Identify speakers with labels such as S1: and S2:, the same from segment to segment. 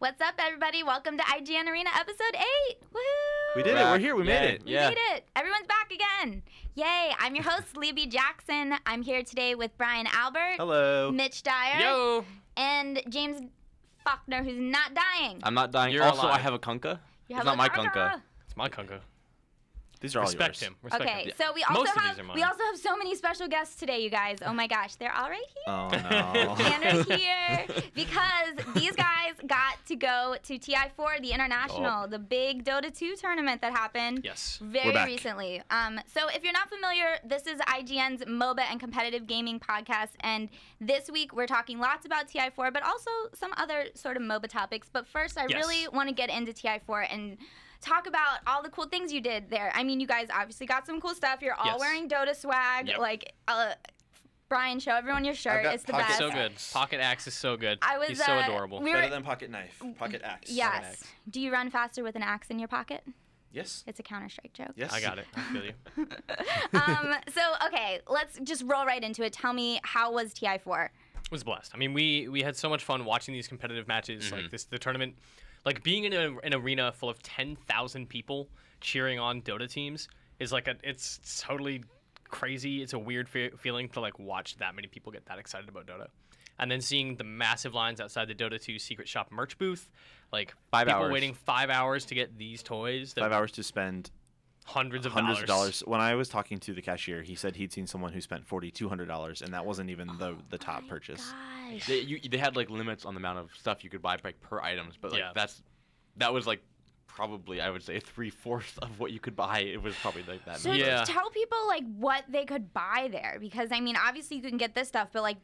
S1: What's up, everybody? Welcome to IGN Arena Episode 8. Woohoo!
S2: We did it. We're here. We made it.
S1: We made it. Everyone's back again. Yay. I'm your host, Leah Jackson. I'm here today with Brian Albert.
S2: Hello.
S1: Mitch Dyer.
S3: Yo.
S1: And James Faulkner, who's not dying.
S3: I'm not dying.
S4: You're
S3: also,
S4: alive.
S3: I have a kunka.
S1: You
S3: It's
S1: have
S3: not
S1: a
S3: my
S1: kunka.
S3: kunka.
S4: It's my kunka.
S2: These are all
S4: Respect
S2: yours.
S4: him. Respect
S1: Okay,
S4: him.
S1: so we
S4: Most
S1: also
S4: of these are mine.
S1: have so many special guests today, you guys. Oh my gosh, they're all right here.
S2: Oh no.
S1: Tanner's here because these guys got to go to TI4, the international, the big Dota 2 tournament that happened
S4: Yes.
S1: very
S2: We're back.
S1: recently. So if you're not familiar, this is IGN's MOBA and competitive gaming podcast, and this week we're talking lots about TI4, but also some other sort of MOBA topics. But first, I
S4: Yes.
S1: really want to get into TI4 and talk about all the cool things you did there. I mean, you guys obviously got some cool stuff. You're all
S4: Yes.
S1: wearing Dota swag.
S4: Yep.
S1: Like, Brian, show everyone your shirt.
S2: got
S1: It's the
S2: pocket
S1: best.
S4: So good. Pocket Axe is so good.
S1: I was,
S4: He's so adorable.
S1: we were-
S2: Better than pocket knife. Pocket axe.
S1: Yes.
S4: axe.
S1: Do you run faster with an axe in your pocket?
S2: Yes.
S1: It's a Counter-Strike joke.
S2: Yes.
S4: I got it. I feel you.
S1: So, okay, let's just roll right into it. Tell me, how was TI4?
S4: It was blessed. I mean, we had so much fun watching these competitive matches. Like the tournament, like being in an arena full of 10,000 people cheering on Dota teams is like it's totally crazy. It's a weird feeling to like watch that many people get that excited about Dota. And then seeing the massive lines outside the Dota 2 Secret Shop merch booth, like
S3: 5
S4: people
S3: hours.
S4: waiting 5 hours to get these toys. That
S2: 5 hours to spend
S4: hundreds of
S2: hundreds of dollars. When I was talking to the cashier, he said he'd seen someone who spent $4,200, and that wasn't even the top purchase.
S1: Gosh.
S3: They had like limits on the amount of stuff you could buy like per items, but like
S4: Yeah.
S3: that was like probably I would say 3/4 of what you could buy. It was probably like that.
S1: So
S4: Yeah.
S1: tell people like what they could buy there, because I mean, obviously you can get this stuff, but like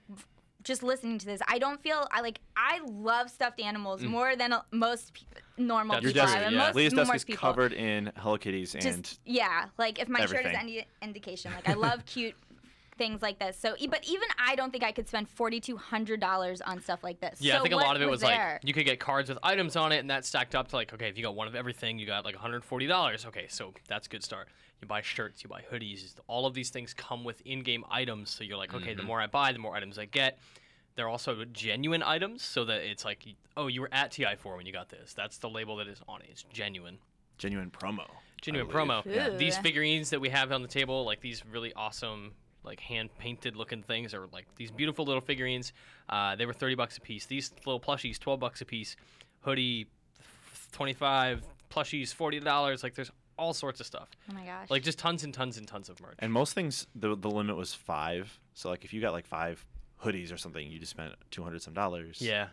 S1: just listening to this, I don't feel I love stuffed animals more than most normal
S4: That's
S2: Your
S1: people.
S4: true,
S2: desk,
S1: and
S4: yeah.
S1: most
S2: Leah's desk
S1: more
S2: is
S1: people.
S2: covered in Hello Kitties and
S1: Just yeah, like if my shirt is
S2: everything.
S1: any indication, like I love cute things like this. So, but even I don't think I could spend $4,200 on stuff like this.
S4: Yeah,
S1: so
S4: I think a
S1: what
S4: lot of it was
S1: there?
S4: like you could get cards with items on it, and that stacked up to like, okay, if you got one of everything, you got like $140. Okay, so that's a good start. You buy shirts, you buy hoodies. All of these things come with in-game items, so you're like, okay, the more I buy, the more items I get. They're also genuine items, so that it's like, oh, you were at TI4 when you got this. That's the label that is on it. It's genuine.
S2: genuine promo.
S4: Genuine
S2: I believe.
S4: promo.
S1: Yeah.
S4: These figurines that we have on the table, like these really awesome, like hand-painted looking things, are like these beautiful little figurines. They were $30 a piece. These little plushies, $12 a piece. Hoodie, $25. Plushies, $40. Like there's all sorts of stuff.
S1: Oh my gosh.
S4: Like just tons and tons and tons of merch.
S2: And most things, the limit was 5. So like if you got like 5 hoodies or something, you just spent $200 some.
S4: Yeah.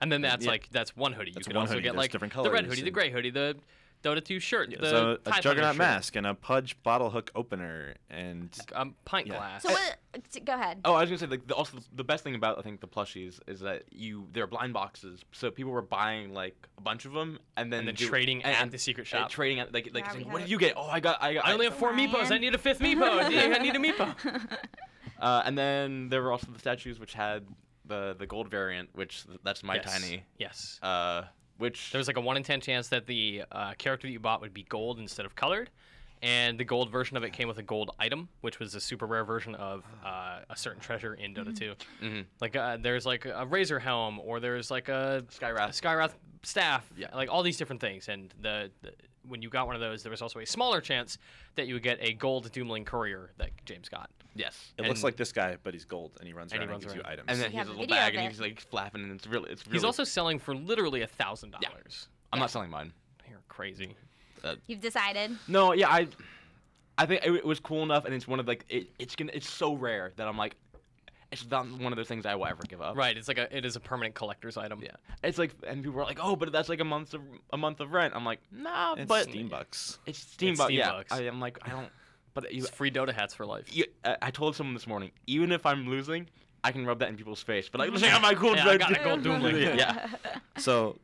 S4: And then that's
S2: Yeah.
S4: like that's one hoodie.
S2: That's
S4: you could
S2: one
S4: also
S2: hoodie.
S4: get
S2: There's
S4: like
S2: different
S4: the red
S2: colors
S4: hoodie, the
S2: and-
S4: gray hoodie, the Dota 2 shirt, the
S2: So a
S4: Pathfinder
S2: Juggernaut
S4: shirt,
S2: mask and a Pudge bottle hook opener and
S4: pint
S2: Yeah.
S4: glass.
S1: so what? Go ahead.
S3: Oh, I was gonna say like also the best thing about I think the plushies is that they're blind boxes, so people were buying like a bunch of them and then
S4: trading at the secret shop.
S3: trading at like
S1: Yeah, we
S3: saying, what
S1: have-
S3: did you get? Oh,
S4: I only have 4
S1: Ryan.
S4: meepos. I need a 5th meepo. I need a meepo.
S3: And then there were also the statues which had the gold variant, which that's my
S4: Yes.
S3: tiny.
S4: Yes.
S3: Which
S4: There was like a 1 in 10 chance that the character that you bought would be gold instead of colored. And the gold version of it came with a gold item, which was a super rare version of a certain treasure in Dota 2.
S3: Mhm.
S4: Like there's like a razor helm, or there's like a
S3: Skywrath.
S4: Skywrath staff.
S3: Yeah.
S4: Like all these different things. And when you got one of those, there was also a smaller chance that you would get a gold Doomling courier that James got.
S3: Yes.
S2: it looks like this guy, but he's gold and he runs
S4: And he
S2: around and
S4: runs
S2: gives you
S4: around.
S2: items.
S3: And then
S1: You
S3: he
S1: have
S3: has a
S1: a
S3: little
S1: video
S3: bag
S1: of
S3: and
S1: it.
S3: he's like flapping and it's really
S4: He's also selling for literally $1,000.
S3: I'm not selling mine.
S4: You're crazy.
S1: You've decided.
S3: No, yeah, I think it was cool enough, and it's one of like it's so rare that I'm like, it's not one of those things I will ever give up.
S4: Right. It's like it is a permanent collector's item.
S3: Yeah. It's like, and people are like, oh, but that's like a month of rent. I'm like, nah,
S2: It's
S3: but
S2: Steam bucks.
S3: it's Steam
S4: It's
S3: bucks.
S4: Steam
S3: Yeah.
S4: bucks.
S3: I'm like, I don't. But
S4: It's free Dota hats for life.
S3: I told someone this morning, even if I'm losing, I can rub that in people's face. But like, check out my cool.
S4: Yeah, I got a gold Doomling.
S3: Yeah.
S2: So,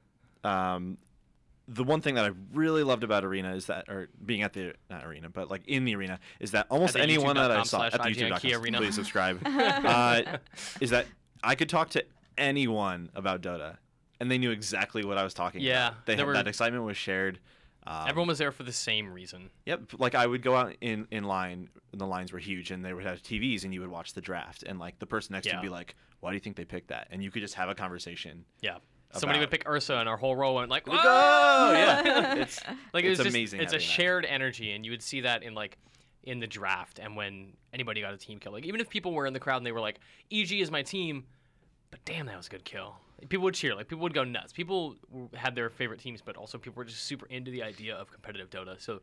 S2: the one thing that I really loved about Arena is that, or being at the not Arena, but like in the arena, is that almost
S4: At the
S2: anyone that I saw at the
S4: youtube.com/IGN Key
S2: YouTube.com,
S4: Arena.
S2: please subscribe, is that I could talk to anyone about Dota, and they knew exactly what I was talking
S4: Yeah,
S2: about. They
S4: there
S2: had,
S4: were-
S2: that excitement was shared.
S4: Everyone was there for the same reason.
S2: Yep, like I would go out in line, and the lines were huge, and they would have TVs, and you would watch the draft, and like the person next to you
S4: Yeah.
S2: would be like, "Why do you think they picked that?" And you could just have a conversation.
S4: Yeah. Somebody would pick Ursa, and our whole row went like,
S2: Go!
S4: "Whoa!"
S2: Yeah, it's
S4: like it's
S2: amazing.
S4: It's a
S2: having that.
S4: shared energy, and you would see that in the draft and when anybody got a team kill. Like even if people were in the crowd and they were like, "EG is my team," but damn, that was a good kill. People would cheer. Like people would go nuts. People had their favorite teams, but also people were just super into the idea of competitive Dota. So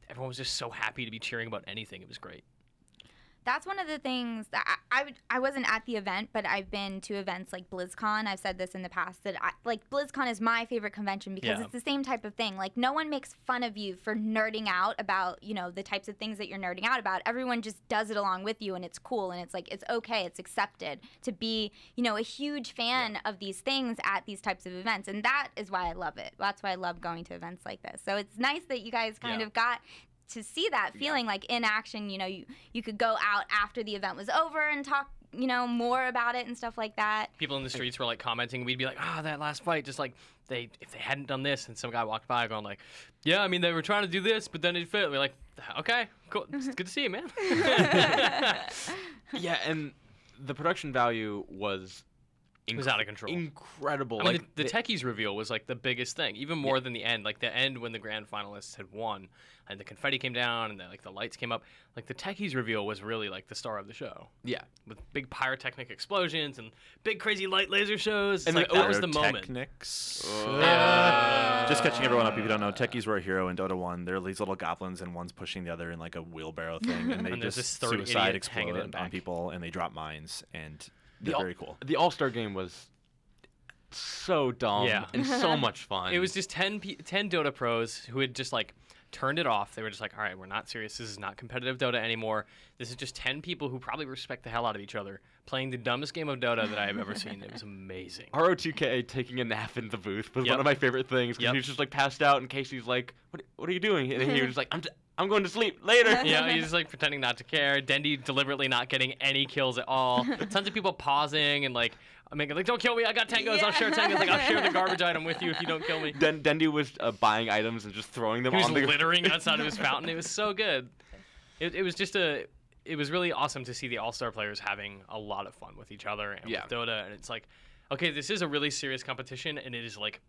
S4: everyone was just so happy to be cheering about anything. It was great.
S1: That's one of the things that I wasn't at the event, but I've been to events like BlizzCon. I've said this in the past that BlizzCon is my favorite convention because it's the same type of thing. Like no one makes fun of you for nerding out about, the types of things that you're nerding out about. Everyone just does it along with you, and it's cool, and it's like it's okay, it's accepted to be, a huge fan of these things at these types of events, and that is why I love it. That's why I love going to events like this. So it's nice that you guys kind of got to see that feeling like in action. You could go out after the event was over and talk more about it and stuff like that.
S4: People in the streets were like commenting. We'd be like, that last fight, just like if they hadn't done this, and some guy walked by going like, yeah, I mean they were trying to do this, but then it failed. We're like, okay, cool, it's good to see you, man.
S3: Yeah, and the production value was
S4: It was out of control.
S3: Incredible.
S4: I mean, the techies reveal was like the biggest thing, even more than the end. Like the end when the grand finalists had won, and the confetti came down, and the lights came up. Like the techies reveal was really like the star of the show.
S3: Yeah,
S4: with big pyrotechnic explosions and big crazy light laser shows.
S3: And
S4: like that was the moment.
S2: Just catching everyone up if you don't know, techies were a hero in Dota 1. They're these little goblins, and one's pushing the other in like a wheelbarrow thing, and they
S4: And there's
S2: just
S4: this third
S2: suicide
S4: idiot hanging
S2: explode
S4: it
S2: on
S4: back.
S2: people, and they drop mines, and they're very cool.
S3: The All-Star game was so dumb and so much fun.
S4: It was just 10 Dota pros who had just like turned it off. They were just like, all right, we're not serious. This is not competitive Dota anymore. This is just 10 people who probably respect the hell out of each other playing the dumbest game of Dota that I have ever seen. It was amazing.
S3: RO2K taking a nap in the booth was
S4: Yep.
S3: one of my favorite things because
S4: Yep.
S3: he was just like passed out, and Casey's like, "What are you doing?" And he was just like, "I'm going to sleep later."
S4: Yeah, he's just like pretending not to care. Dendy deliberately not getting any kills at all. Tons of people pausing and like making like, "Don't kill me! I got tangos. I'll share tangos. Like I'll share the garbage item with you if you don't kill me."
S3: Dendy was buying items and just throwing them
S4: He was
S3: on the
S4: littering outside of his fountain. It was so good. It was really awesome to see the All-Star players having a lot of fun with each other and with Dota. And it's like, okay, this is a really serious competition, and it is like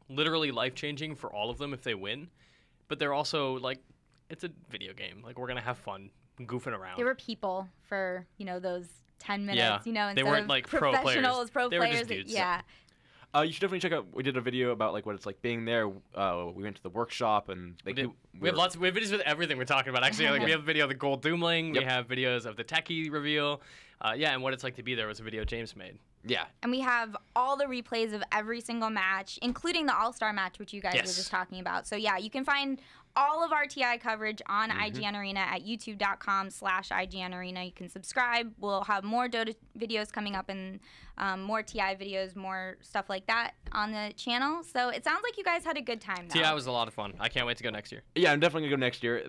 S4: literally life-changing for all of them if they win. But they're also like, it's a video game. Like we're gonna have fun goofing around.
S1: There were people for those 10 minutes.
S4: Yeah.
S1: Instead
S4: They weren't
S1: of
S4: like pro players.
S1: professionals, pro
S4: They were
S1: players.
S4: just dudes.
S1: Yeah.
S3: You should definitely check out. We did a video about like what it's like being there. We went to the workshop and
S4: We have videos with everything we're talking about. Actually, like we have a video of the gold doomling.
S3: Yep.
S4: We have videos of the techie reveal. And what it's like to be there was a video James made.
S3: Yeah.
S1: And we have all the replays of every single match, including the All-Star match, which you guys
S4: Yes.
S1: were just talking about. So, yeah, you can find all of our TI coverage on IGN Arena at youtube.com/IGN Arena. You can subscribe. We'll have more Dota videos coming up and more TI videos, more stuff like that on the channel. So it sounds like you guys had a good time, though.
S4: TI was a lot of fun. I can't wait to go next year.
S3: Yeah, I'm definitely gonna go next year.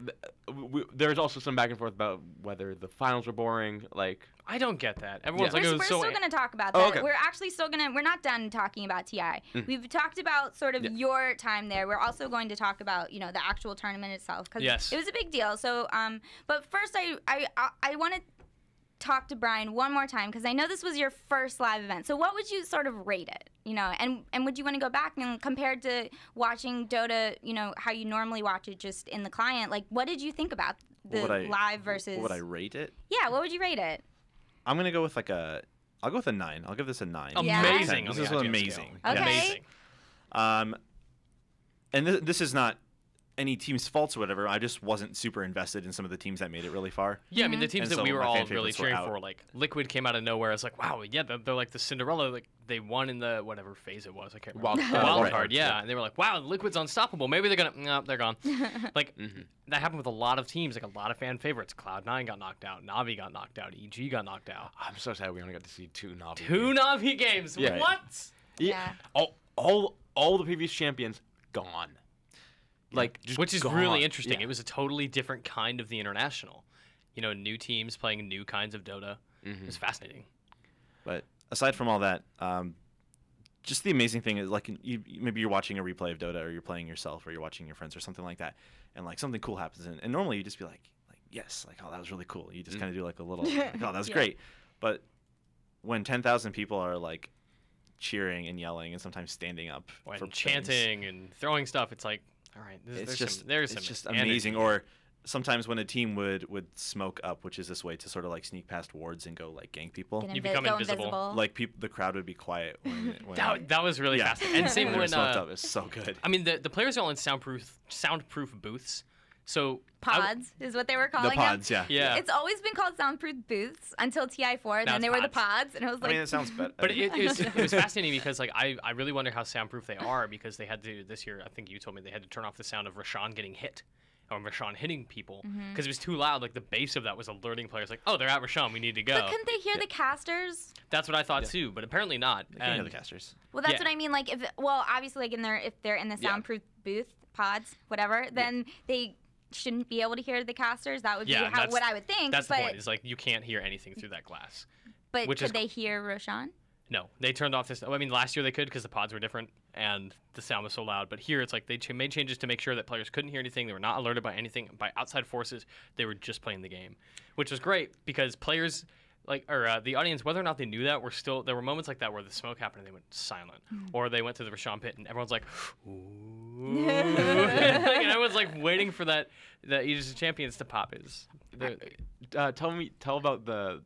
S3: There's also some back and forth about whether the finals were boring. Like,
S4: I don't get that. Everyone's like,
S1: We're
S4: it was so.
S1: still going to talk about
S3: Oh,
S1: that.
S3: okay.
S1: We're actually still going to. We're not done talking about TI. We've talked about sort of your time there. We're also going to talk about the actual tournament itself because
S4: Yes.
S1: it was a big deal. So, but first, I want to talk to Brian one more time because I know this was your first live event. So, what would you sort of rate it? And would you want to go back and compared to watching Dota, how you normally watch it just in the client? Like, what did you think about the live versus?
S2: What would I rate it?
S1: Yeah, what would you rate it?
S2: I'm gonna go with I'll go with a 9. I'll give this a 9.
S4: Amazing.
S2: This
S4: on
S2: is
S4: the IGN
S2: amazing.
S4: scale.
S1: Okay.
S4: Amazing.
S2: And this is not any team's faults or whatever. I just wasn't super invested in some of the teams that made it really far.
S4: Yeah, I mean the teams
S2: And
S4: that
S2: some
S4: we
S2: of
S4: were
S2: my
S4: all
S2: fan
S4: really
S2: favorites were
S4: cheering
S2: out.
S4: for, like Liquid came out of nowhere. It's like, wow, yeah, they're like the Cinderella. Like they won in the whatever phase it was. I can't remember. Wild card, yeah. And they were like, wow, Liquid's unstoppable. Maybe they're gonna. No, they're gone. Like that happened with a lot of teams. Like a lot of fan favorites. Cloud9 got knocked out. Navi got knocked out. EG got knocked out.
S3: I'm so sad we only got to see 2 Navi.
S4: Two Navi games.
S3: Yeah.
S4: What?
S1: Yeah.
S3: All the previous champions gone. Like, just
S4: Which is
S3: gone.
S4: really interesting.
S3: Yeah.
S4: It was a totally different kind of the international. New teams playing new kinds of Dota. It was fascinating.
S2: But aside from all that, just the amazing thing is like maybe you're watching a replay of Dota or you're playing yourself or you're watching your friends or something like that, and like something cool happens and normally you just be like yes, like oh that was really cool. You just kind of do like a little like, oh that was great. But when 10,000 people are like cheering and yelling and sometimes standing up
S4: and
S2: for
S4: chanting
S2: things.
S4: and throwing stuff. It's like, all right,
S2: It's
S4: there's
S2: just
S4: energy.
S2: amazing. Or sometimes when a team would smoke up, which is this way to sort of like sneak past wards and go like gank people.
S4: You become
S1: go
S4: invisible.
S2: Like the crowd would be quiet when
S4: That was really fascinating. And same
S2: when they were
S4: when
S2: smoked up. It's so good.
S4: I mean, the players are all in soundproof booths. So
S1: Pods is what they were calling
S2: The pods,
S1: them.
S4: Yeah.
S1: It's always been called soundproof booths until TI4, and
S4: Now
S1: then they
S4: it's
S1: were the
S4: pods.
S1: pods, and it was
S2: I
S1: like.
S2: mean, it sounds better.
S4: But it was fascinating because like I really wonder how soundproof they are, because they had to this year. I think you told me they had to turn off the sound of Rashawn getting hit, or Rashawn hitting people, because it was too loud. Like the bass of that was alerting players, like, oh, they're at Rashawn, we need to go.
S1: But couldn't they hear the casters?
S4: That's what I thought too, but apparently not.
S2: They can hear the casters.
S1: Well, that's
S4: Yeah.
S1: what I mean. Like, obviously, like if they're in the soundproof booth, pods, whatever, then they shouldn't be able to hear the casters. That would be what I would think.
S4: That's
S1: but,
S4: the point. Is like you can't hear anything through that glass.
S1: But
S4: which
S1: could
S4: is
S1: they hear Roshan?
S4: No, they turned off this. I mean, last year they could because the pods were different and the sound was so loud. But here it's like they made changes to make sure that players couldn't hear anything. They were not alerted by anything, by outside forces. They were just playing the game, which was great because players, the audience, whether or not they knew that, there were moments like that where the smoke happened and they went silent, or they went to the Rashawn pit and everyone's like, ooh, and everyone's like waiting for that Aegis of Champions to pop.
S3: Tell about the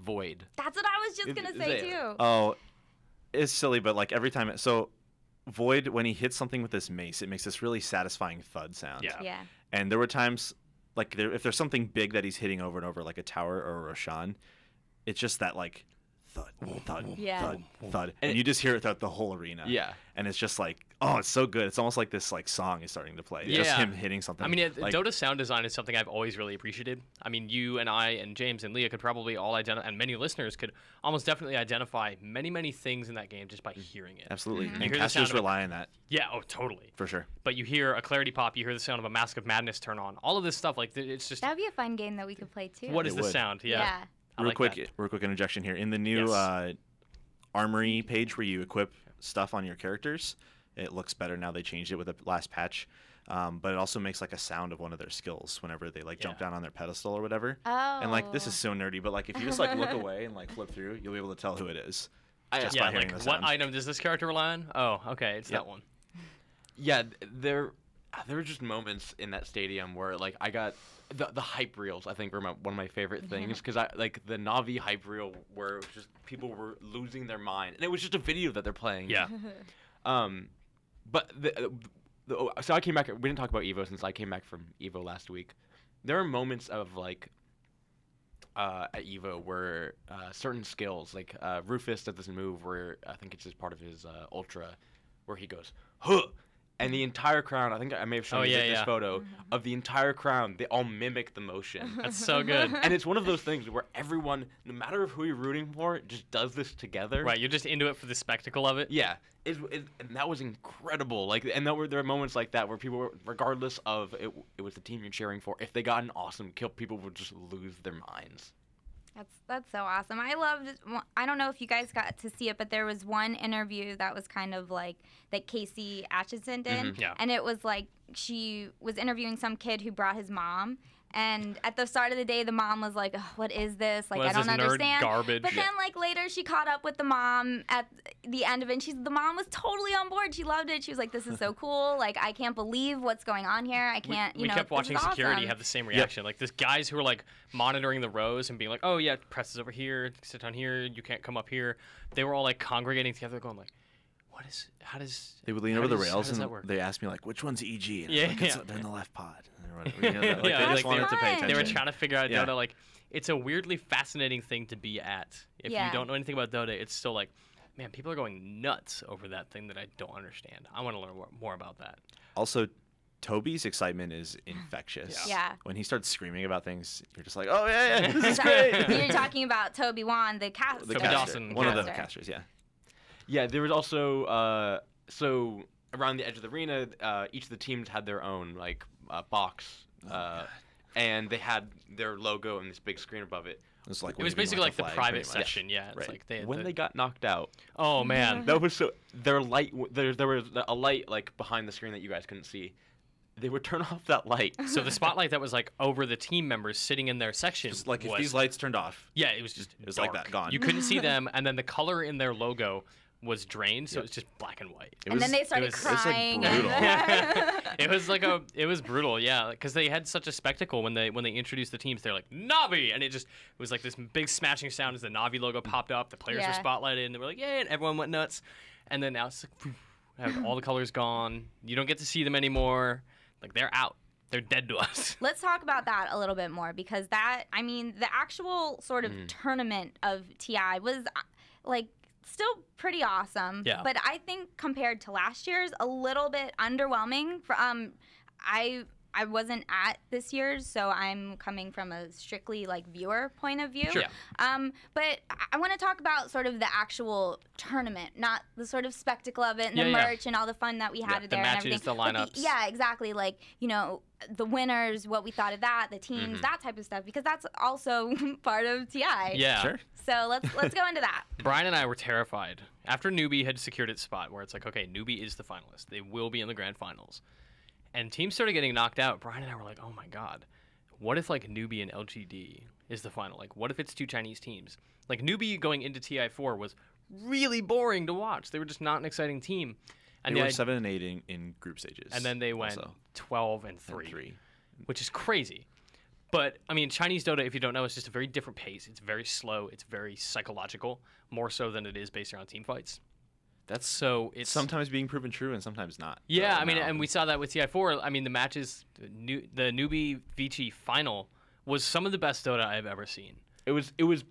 S3: Void.
S1: That's what I was just gonna say too.
S2: Oh, it's silly, but like every time Void, when he hits something with this mace, it makes this really satisfying thud sound.
S1: Yeah.
S2: And there were times, like if there's something big that he's hitting over and over, like a tower or a Roshan, it's just that like thud, thud, thud, thud, and you just hear it throughout the whole arena.
S3: Yeah.
S2: And it's just like, oh, it's so good. It's almost like this like song is starting to play. Just him hitting something.
S4: I mean,
S2: like,
S4: Dota sound design is something I've always really appreciated. I mean, you and I and James and Leah could probably all identify, and many listeners could almost definitely identify many things in that game just by hearing it.
S2: Absolutely.
S4: You
S2: And
S4: hear the
S2: casters
S4: sound of
S2: rely on that.
S4: Yeah, oh, totally.
S2: For sure.
S4: But you hear a clarity pop, you hear the sound of a Mask of Madness turn on. All of this stuff, like, it's just...
S1: That'd be a fun game that we could play too.
S4: What is
S2: It
S4: the
S2: would.
S4: sound? Yeah.
S2: Real quick interjection here. In the new Armory page where you equip stuff on your characters, it looks better now. They changed it with the last patch. But it also makes like a sound of one of their skills whenever they like jump down on their pedestal or whatever.
S1: Oh.
S2: And like this is so nerdy, but like if you just like look away and like flip through, you'll be able to tell who it is. Just by hearing
S4: like
S2: the
S4: what
S2: sound.
S4: item does this character rely on? Oh, okay, it's that one.
S3: Yeah, there were just moments in that stadium where like I got the hype reels. I think were one of my favorite things because I like the Navi hype reel where it was just people were losing their mind, and it was just a video that they're playing.
S4: Yeah.
S3: But so I came back. We didn't talk about Evo since I came back from Evo last week. There are moments of like at Evo where certain skills, like Rufus does this move where I think it's just part of his Ultra, where he goes, huh! And the entire crowd, I think I may have shown you this photo, of the entire crowd, they all mimic the motion.
S4: That's so good.
S3: And it's one of those things where everyone, no matter who you're rooting for, just does this together.
S4: Right, you're just into it for the spectacle of it.
S3: Yeah. And that was incredible. Like, and there were moments like that where people were, regardless of it was the team you're cheering for, if they got an awesome kill, people would just lose their minds.
S1: That's so awesome. I don't know if you guys got to see it, but there was one interview that was kind of like that Casey Atchison did.
S4: Yeah.
S1: And it was like she was interviewing some kid who brought his mom. And at the start of the day, the mom was like, oh, what is this? Like,
S4: What
S1: I
S4: is
S1: don't
S4: this nerd
S1: understand.
S4: garbage?
S1: But then, like, later she caught up with the mom at the end of it. And the mom was totally on board. She loved it. She was like, this is so cool. Like, I can't believe what's going on here. I can't,
S4: we kept watching
S1: this is
S4: security
S1: awesome.
S4: have the same reaction. Like, this guys who were, like, monitoring the rows and being like, oh, yeah, press is over here, sit down here, you can't come up here. They were all, like, congregating together going, like, how does...
S2: They would lean
S4: how
S2: over the
S4: does- how
S2: rails
S4: does that
S2: and
S4: work?
S2: they asked me like, which one's EG? And
S4: Yeah,
S2: I was like,
S4: yeah.
S2: they're in the left pod. Or whatever, you know, like,
S4: Yeah,
S2: they
S4: like
S2: just wanted to pay attention.
S4: They were trying to figure out
S2: Yeah.
S4: Dota. Like, it's a weirdly fascinating thing to be at. If you don't know anything about Dota, it's still like, man, people are going nuts over that thing that I don't understand. I want to learn more about that.
S2: Also, Toby's excitement is infectious.
S1: Yeah.
S2: When he starts screaming about things, you're just like, oh, yeah, this is great.
S1: You're talking about Toby Wan, the caster.
S2: The
S4: Toby
S2: caster.
S4: Dawson.
S2: One of the
S1: Caster.
S2: casters, yeah.
S3: Yeah, there was also so around the edge of the arena, each of the teams had their own like box, and they had their logo and this big screen above it.
S2: It was, like
S4: It was
S2: waving
S4: basically like the
S2: flag,
S4: private
S2: pretty much.
S4: section. Yeah, it's
S2: Right.
S4: like they had
S3: When
S4: the-
S3: they got knocked out,
S4: Oh man,
S3: that was so their light. There was a light like behind the screen that you guys couldn't see. They would turn off that light.
S4: so the spotlight that was like over the team members sitting in their section
S2: Just like if
S4: was,
S2: these lights turned off,
S4: yeah, it was just
S2: it was like
S4: dark.
S2: that, gone.
S4: You couldn't see them, and then the color in their logo was drained, so it was just black and white.
S1: And then they started crying.
S2: It was like brutal.
S4: It was brutal, yeah, because they had such a spectacle when they introduced the teams. They're like Navi, and it was like this big smashing sound as the Navi logo popped up. The players were spotlighted, and they were like, "Yay!" and everyone went nuts. And then now it's like, have all the colors gone. You don't get to see them anymore. Like they're out. They're dead to us.
S1: Let's talk about that a little bit more because the actual sort of tournament of TI was like still pretty awesome.
S4: Yeah.
S1: But I think compared to last year's, a little bit underwhelming. I wasn't at this year's, so I'm coming from a strictly like viewer point of view.
S4: Sure.
S1: But I want to talk about sort of the actual tournament, not the sort of spectacle of it and the merch and all the fun that we had there
S4: the matches,
S1: and everything.
S4: the lineups.
S1: Yeah, exactly. Like, you know, the winners, what we thought of that, the teams, that type of stuff, because that's also part of TI.
S4: Yeah.
S2: Sure.
S1: So let's go into that.
S4: Brian and I were terrified after Newbie had secured its spot, where it's like, okay, Newbie is the finalist. They will be in the grand finals. And teams started getting knocked out. Brian and I were like, oh my God, what if like Newbie and LGD is the final? Like, what if it's two Chinese teams? Like, Newbie going into TI4 was really boring to watch. They were just not an exciting team. And
S2: they were 7 and 8 in group stages.
S4: And then they went
S2: also.
S4: 12 and 3, which is crazy. But, I mean, Chinese Dota, if you don't know, is just a very different pace. It's very slow. It's very psychological, more so than it is based around team fights.
S2: That's
S4: it's
S2: sometimes being proven true and sometimes not.
S4: Yeah, I mean, and we saw that with TI4. I mean, the matches, the Newbie Vici final was some of the best Dota I've ever seen.
S3: It was.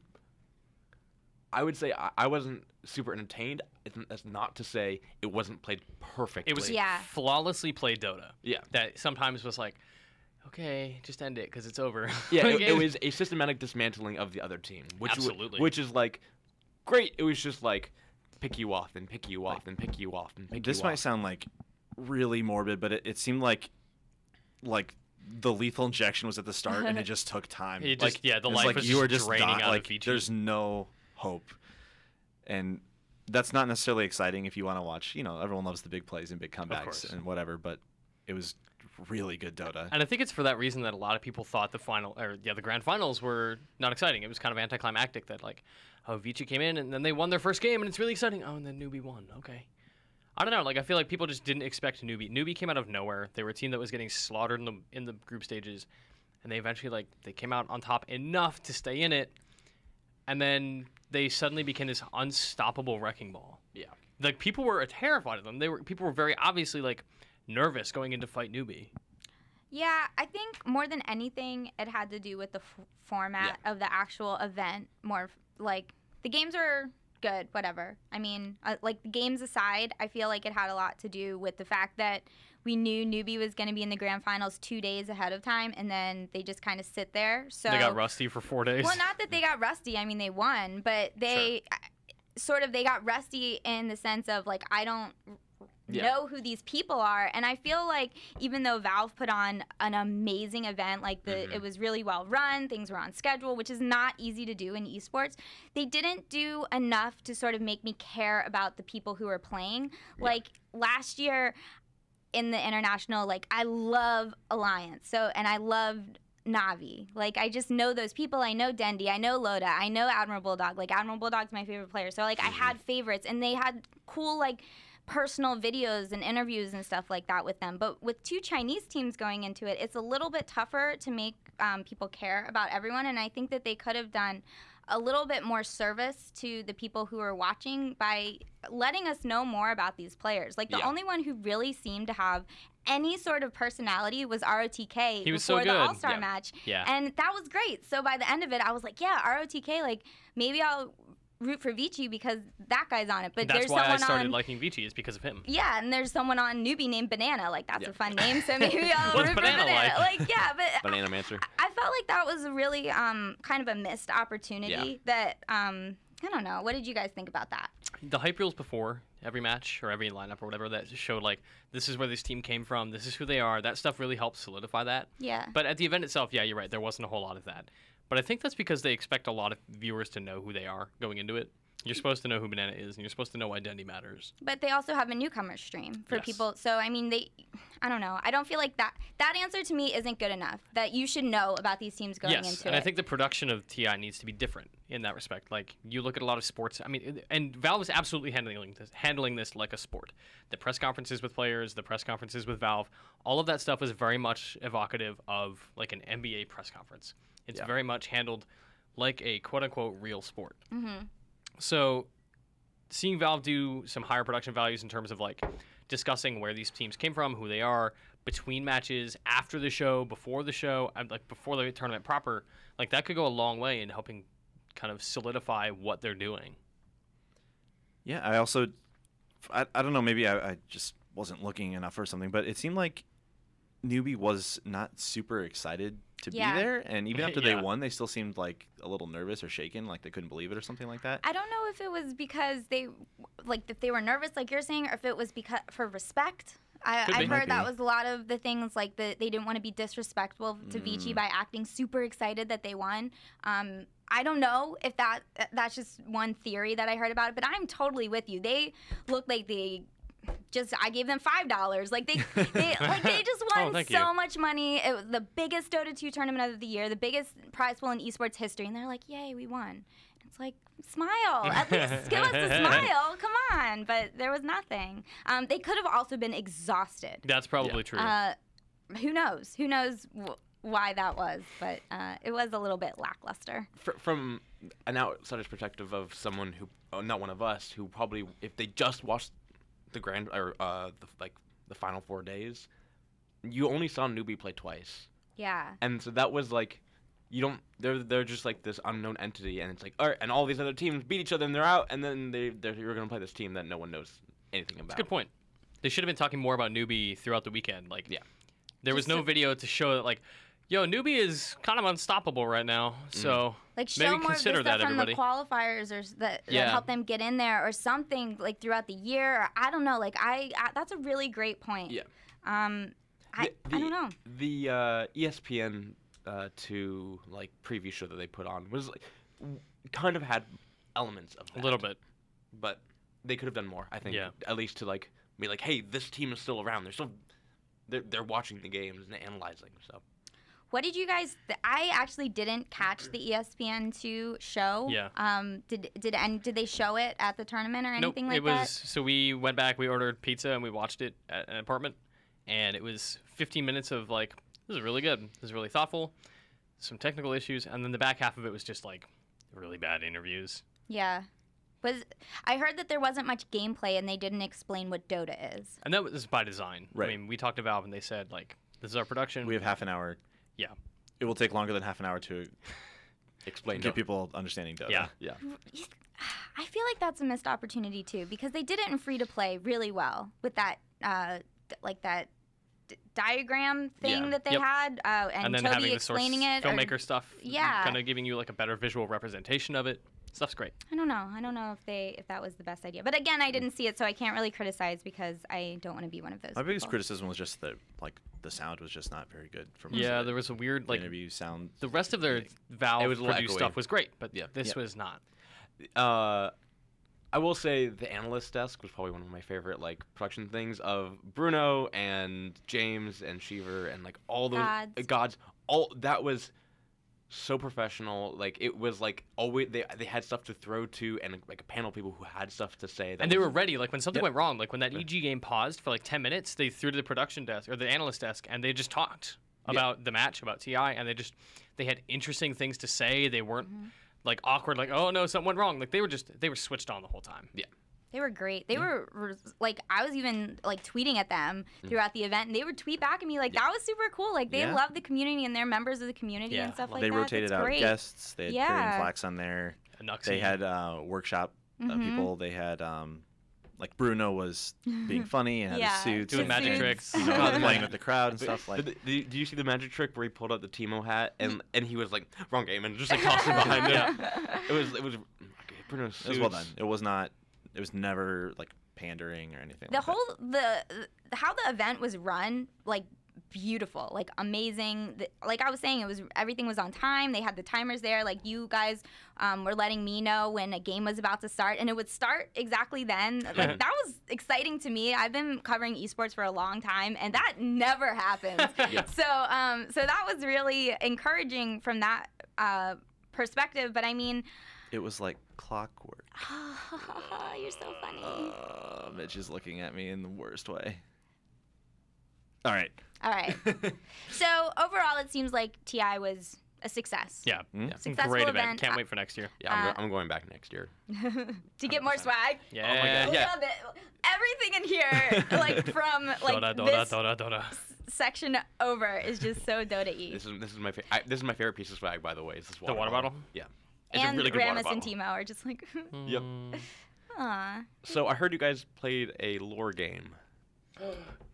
S3: I would say I wasn't super entertained. That's not to say it wasn't played perfectly.
S4: It was flawlessly played Dota.
S3: Yeah.
S4: That sometimes was like, okay, just end it because it's over.
S3: Yeah, it was a systematic dismantling of the other team.
S4: Absolutely.
S3: Which is like, great. It was just like, pick you off and pick you off and pick you off and pick you off.
S2: This might sound like really morbid, but it seemed like the lethal injection was at the start and it just took time.
S4: The life was
S2: you were
S4: just draining out of Vici.
S2: There's no hope. And that's not necessarily exciting if you want to watch, you know, everyone loves the big plays and big comebacks and whatever, but it was really good Dota.
S4: And I think it's for that reason that a lot of people thought the grand finals were not exciting. It was kind of anticlimactic that like, oh, Vici came in and then they won their first game and it's really exciting. Oh, and then Newbie won. Okay. I don't know. Like, I feel like people just didn't expect Newbie. Newbie came out of nowhere. They were a team that was getting slaughtered in the group stages, and they eventually they came out on top enough to stay in it, and then they suddenly became this unstoppable wrecking ball.
S3: Yeah.
S4: Like, people were terrified of them. People were very obviously like nervous going into fight Newbie.
S1: Yeah, I think more than anything, it had to do with the format of the actual event. More like the games are good, whatever. I mean, like the games aside, I feel like it had a lot to do with the fact that we knew Newbie was going to be in the grand finals 2 days ahead of time, and then they just kind of sit there. So
S4: they got rusty for 4 days.
S1: Well, not that they got rusty. I mean, they won, but they they got rusty in the sense of like, I don't know who these people are. And I feel like even though Valve put on an amazing event, like it was really well run, things were on schedule, which is not easy to do in esports, they didn't do enough to sort of make me care about the people who are playing. Like last year in the international, like I love Alliance, and I loved Navi. Like, I just know those people. I know Dendy. I know Loda. I know Admiral Bulldog. Like, Admiral Bulldog's my favorite player. So, like, I had favorites, and they had cool, like, personal videos and interviews and stuff like that with them. But with two Chinese teams going into it, it's a little bit tougher to make people care about everyone, and I think that they could have done a little bit more service to the people who are watching by letting us know more about these players. Like, the only one who really seemed to have any sort of personality was ROTK before the All-Star match.
S4: Yeah.
S1: And that was great. So by the end of it, I was like, yeah, ROTK, like, maybe I'll root for Vici because that guy's on it. But
S4: that's
S1: there's
S4: why
S1: someone
S4: I started liking Vici, is because of him.
S1: Yeah, and there's someone on Newbie named Banana. Like, that's a fun name, so maybe I'll root for Banana. Like, yeah, but
S3: Banana Mancer.
S1: I felt like that was a really kind of a missed opportunity that, I don't know. What did you guys think about that?
S4: The hype reels before every match or every lineup or whatever that showed, like, this is where this team came from, this is who they are, that stuff really helped solidify that.
S1: Yeah.
S4: But at the event itself, yeah, you're right, there wasn't a whole lot of that. But I think that's because they expect a lot of viewers to know who they are going into it. You're supposed to know who Banana is, and you're supposed to know why Dendy matters.
S1: But they also have a newcomer stream for
S4: Yes.
S1: people. So, I mean, I don't know. I don't feel like that answer to me isn't good enough, that you should know about these teams going into it.
S4: Yes, and I think the production of TI needs to be different in that respect. Like, you look at a lot of sports, I mean, and Valve is absolutely handling this like a sport. The press conferences with players, the press conferences with Valve, all of that stuff is very much evocative of like an NBA press conference. It's very much handled like a quote-unquote real sport.
S1: Mm-hmm.
S4: So seeing Valve do some higher production values in terms of like discussing where these teams came from, who they are, between matches, after the show, before the show, and like before the tournament proper, like that could go a long way in helping kind of solidify what they're doing.
S2: Yeah, I also, I don't know, maybe I just wasn't looking enough or something, but it seemed like Newbie was not super excited to be there, and even after they won, they still seemed like a little nervous or shaken, like they couldn't believe it or something like that.
S1: I don't know if it was because if they were nervous, like you're saying, or if it was because for respect. I've heard that was a lot of the things, like they didn't want to be disrespectful to Vici by acting super excited that they won. I don't know if that's just one theory that I heard about it, but I'm totally with you. They look like I gave them $5. Like they just won so much money. It was the biggest Dota 2 tournament of the year, the biggest prize pool in esports history, and they're like, "Yay, we won!" It's like, smile. At least give us a smile. Come on. But there was nothing. They could have also been exhausted.
S4: That's probably true.
S1: Who knows? Who knows why that was? But it was a little bit lackluster.
S3: From an outsider's perspective of someone who, not one of us, who probably, if they just watched the the final 4 days, you only saw Newbie play twice.
S1: Yeah.
S3: And so that was like, they're just like this unknown entity, and it's like, all right, and all these other teams beat each other and they're out, and then you're gonna play this team that no one knows anything about.
S4: That's a good point. They should have been talking more about Newbie throughout the weekend. Like, there was no video to show that, like, yo, Newbie is kind of unstoppable right now. So
S1: like show
S4: maybe
S1: more
S4: consider
S1: of the stuff
S4: that,
S1: from
S4: everybody.
S1: the qualifiers or that help them get in there or something, like throughout the year. Or, I don't know. Like that's a really great point.
S3: Yeah.
S1: I don't know.
S3: The ESPN 2 like preview show that they put on was like kind of had elements of that.
S4: A little bit,
S3: but they could have done more. I think.
S4: Yeah.
S3: At least to like be like, hey, this team is still around. They're watching the games and analyzing. So.
S1: What did you guys? I actually didn't catch the ESPN2 show.
S4: Yeah.
S1: Did they show it at the tournament or anything
S4: nope,
S1: like that?
S4: So we went back, we ordered pizza, and we watched it at an apartment, and it was 15 minutes of like, this is really good. This is really thoughtful. Some technical issues, and then the back half of it was just like really bad interviews.
S1: Yeah. I heard that there wasn't much gameplay, and they didn't explain what Dota is.
S4: And that was by design.
S2: Right.
S4: I mean, we talked to Valve, and they said like, this is our production.
S2: We have half an hour.
S4: Yeah.
S2: It will take longer than half an hour to
S3: Explain.
S2: get people understanding Dota.
S4: Yeah.
S3: Yeah.
S1: I feel like that's a missed opportunity too, because they did it in free to play really well with that diagram thing that they had, and
S4: then
S1: Toby
S4: having the
S1: explaining
S4: source
S1: it,
S4: filmmaker stuff,
S1: Yeah.
S4: kind of giving you like a better visual representation of it. Stuff's great.
S1: I don't know if that was the best idea, but again, I didn't see it, so I can't really criticize because I don't want to be one of those.
S2: My biggest
S1: people.
S2: criticism was just that the sound was just not very good. From
S4: Yeah, there was a weird like
S2: interview sound.
S4: the rest of their Valve
S3: It was a little
S4: produced
S3: echoey.
S4: stuff was great, but
S3: Yeah.
S4: this was not.
S3: I will say the analyst desk was probably one of my favorite like production things of Bruno and James and Sheever and like all those gods. All that was so professional. Like it was like always they had stuff to throw to and like a panel of people who had stuff to say.
S4: And they were ready. Like when something went wrong, like when that EG game paused for like 10 minutes, they threw to the production desk or the analyst desk and they just talked about the match, about TI, and they had interesting things to say. They weren't like awkward, like, oh no, something went wrong. Like they were switched on the whole time.
S3: Yeah.
S1: They were great. They were like, I was even like tweeting at them throughout the event, and they would tweet back at me like, that was super cool. Like they love the community and they're members of the community and stuff like
S2: they
S1: that.
S2: rotated
S1: That's
S2: out
S1: great.
S2: guests. They had Korean Flax on there. They had workshop people. They had like Bruno was being funny and had his suits,
S4: doing magic tricks,
S2: playing with the crowd and stuff like.
S3: Do you see the magic trick where he pulled out the Timo hat and he was like wrong game and just like tossed it behind him? It was okay, Bruno's suits.
S2: It was well done. It was not. It was never like pandering or anything.
S1: How the event was run, like beautiful, like amazing. Like I was saying, everything was on time. They had the timers there. Like you guys were letting me know when a game was about to start, and it would start exactly then. Like that was exciting to me. I've been covering esports for a long time, and that never happens. So that was really encouraging from that perspective. But I mean,
S2: it was like clockwork.
S1: You're so funny.
S2: Mitch is looking at me in the worst way. All right.
S1: So overall, it seems like TI was a success.
S4: Yeah.
S1: Successful
S4: Great
S1: event.
S4: Can't wait for next year.
S3: Yeah, I'm going back next year.
S1: To get more swag.
S4: Yeah.
S3: Oh my God.
S1: Love it. Everything in here, like from like
S4: Dota.
S1: section over, is just so Dota-y.
S3: This is my this is my favorite piece of swag, by the way. Is this
S4: The water bottle?
S3: Yeah.
S4: It's
S1: And
S4: a really good water
S1: Ramus and
S4: bottle.
S1: Timo are just like,
S3: Yep.
S1: aw.
S3: So I heard you guys played a lore game.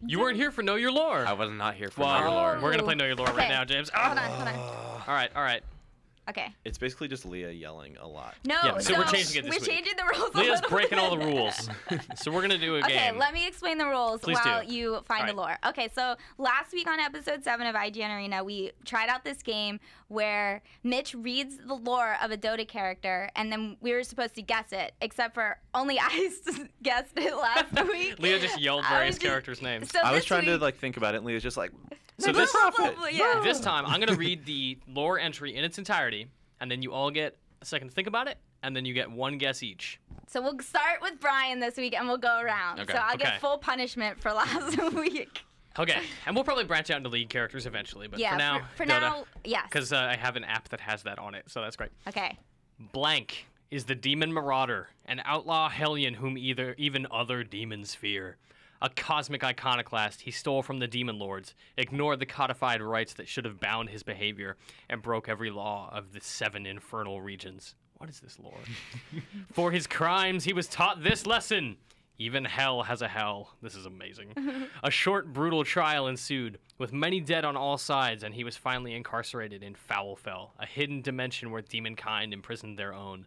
S4: You weren't here for Know Your Lore.
S3: I was not here for
S4: Well,
S3: Know Your Lore.
S4: we're gonna play Know Your Lore right
S1: Okay.
S4: now, James.
S1: Hold on.
S4: All right.
S1: Okay.
S2: It's basically just Leah yelling a lot.
S1: No,
S4: Yeah, so we're changing it this
S1: we're
S4: week.
S1: changing the rules.
S4: Leah's
S1: a little
S4: breaking all the
S1: bit.
S4: rules. So we're gonna do a
S1: Okay,
S4: game.
S1: let me explain the rules
S4: Please
S1: while
S4: do.
S1: you find the
S4: All
S1: lore. Okay, so last week on episode 7 of IGN Arena, we tried out this game where Mitch reads the lore of a Dota character, and then we were supposed to guess it, except for only I guessed it last week.
S4: Leah just yelled
S1: I
S4: various
S1: was just-
S4: characters' names.
S1: So
S2: I was
S1: this
S2: trying to
S1: week-
S2: like think about it, and Leah's just like,
S4: So
S1: This
S4: this
S1: yeah.
S4: this time, I'm gonna read the lore entry in its entirety, and then you all get a second to think about it, and then you get one guess each.
S1: So we'll start with Brian this week, and we'll go around.
S3: Okay.
S1: So I'll
S4: Okay.
S1: get full punishment for last week.
S4: Okay, and we'll probably branch out into lead characters eventually, but
S1: Yeah,
S4: for now,
S1: for
S4: Dota,
S1: now, yes.
S4: because I have an app that has that on it, so that's great.
S1: Okay.
S4: Blank is the demon marauder, an outlaw hellion whom even other demons fear. A cosmic iconoclast, he stole from the demon lords, ignored the codified rights that should have bound his behavior, and broke every law of the 7 infernal regions. What is this lore? For his crimes, he was taught this lesson. Even hell has a hell. This is amazing. A short, brutal trial ensued, with many dead on all sides, and he was finally incarcerated in Foulfell, a hidden dimension where demonkind imprisoned their own.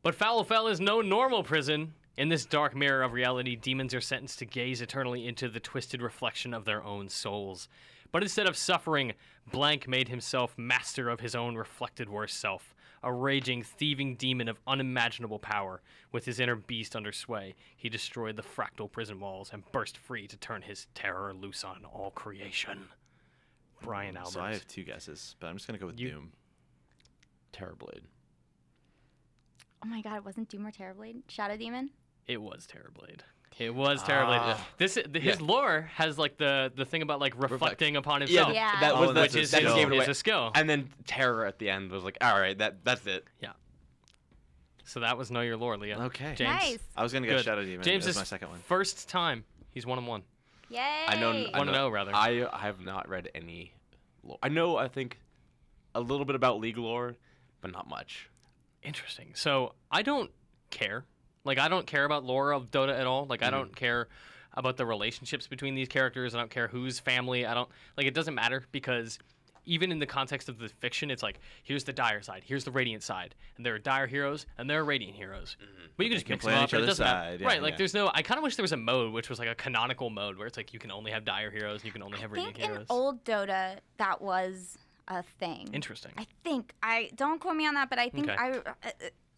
S4: But Foulfell is no normal prison. In this dark mirror of reality, demons are sentenced to gaze eternally into the twisted reflection of their own souls. But instead of suffering, Blank made himself master of his own reflected worst self, a raging, thieving demon of unimaginable power. With his inner beast under sway, he destroyed the fractal prison walls and burst free to turn his terror loose on all creation. Brian Albert.
S2: So I have 2 guesses, but I'm just gonna go with Doom.
S3: Terrorblade.
S1: Oh my God, it wasn't Doom or Terrorblade? Shadow Demon?
S4: It was Terrorblade. It was Terrorblade. His lore has like the thing about like reflecting upon himself.
S1: Yeah.
S3: That was
S4: which is
S3: that
S4: his,
S3: gave it away.
S4: is a skill.
S3: And then terror at the end was like, all right, that's it.
S4: Yeah. So that was Know Your Lore, Leah.
S2: Okay.
S4: James.
S1: Nice.
S2: I was gonna get
S4: Good.
S2: Shadow Demon.
S4: James
S2: as
S4: is
S2: my second one.
S4: first time. He's 1-1.
S1: Yay!
S3: I know.
S4: 1-0 rather.
S3: I have not read any lore. I know. I think a little bit about League lore, but not much.
S4: Interesting. So I don't care. Like I don't care about lore of Dota at all. Like I don't care about the relationships between these characters. I don't care whose family. I don't like. It doesn't matter because even in the context of the fiction, it's like here's the Dire side, here's the Radiant side, and there are Dire heroes and there are Radiant heroes. But you can just
S2: can
S4: mix
S2: play
S4: them
S2: on
S4: up.
S2: each
S4: And it
S2: other's
S4: doesn't matter.
S2: side. Yeah,
S4: Right? Like
S2: yeah.
S4: there's no. I kind of wish there was a mode which was like a canonical mode where it's like you can only have Dire heroes and you can only have
S1: I
S4: Radiant
S1: think in
S4: heroes.
S1: old Dota that was a thing.
S4: Interesting.
S1: I don't quote me on that, but I think
S4: Okay.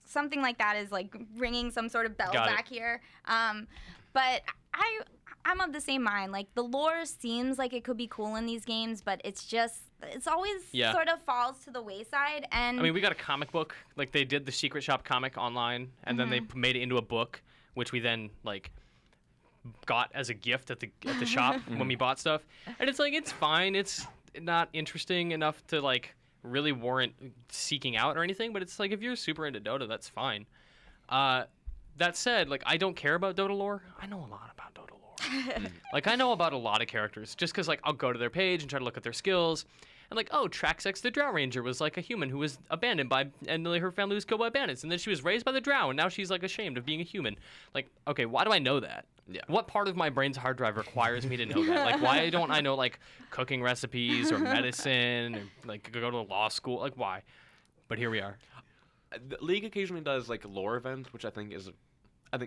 S1: something like that is like ringing some sort of bell
S4: Got it.
S1: back here. But I'm of the same mind. Like the lore seems like it could be cool in these games, but it's always
S4: Yeah.
S1: sort of falls to the wayside. And
S4: I mean, we got a comic book. Like they did the Secret Shop comic online, and then they made it into a book, which we then like got as a gift at the shop when we bought stuff. And it's like it's fine. It's not interesting enough to like really warrant seeking out or anything. But it's like if you're super into Dota, that's fine. That said, like I don't care about Dota lore. I know a lot about Dota lore. Like I know about a lot of characters just because like I'll go to their page and try to look at their skills. And like, oh, Traxx the Drow Ranger was like a human who was abandoned by, and her family was killed by bandits, and then she was raised by the Drow, and now she's like ashamed of being a human. Like, okay, why do I know that?
S3: Yeah.
S4: What part of my brain's hard drive requires me to know that? Like, why don't I know like cooking recipes or medicine or like go to law school? Like, why? But here we are.
S3: The League occasionally does like lore events, which I think is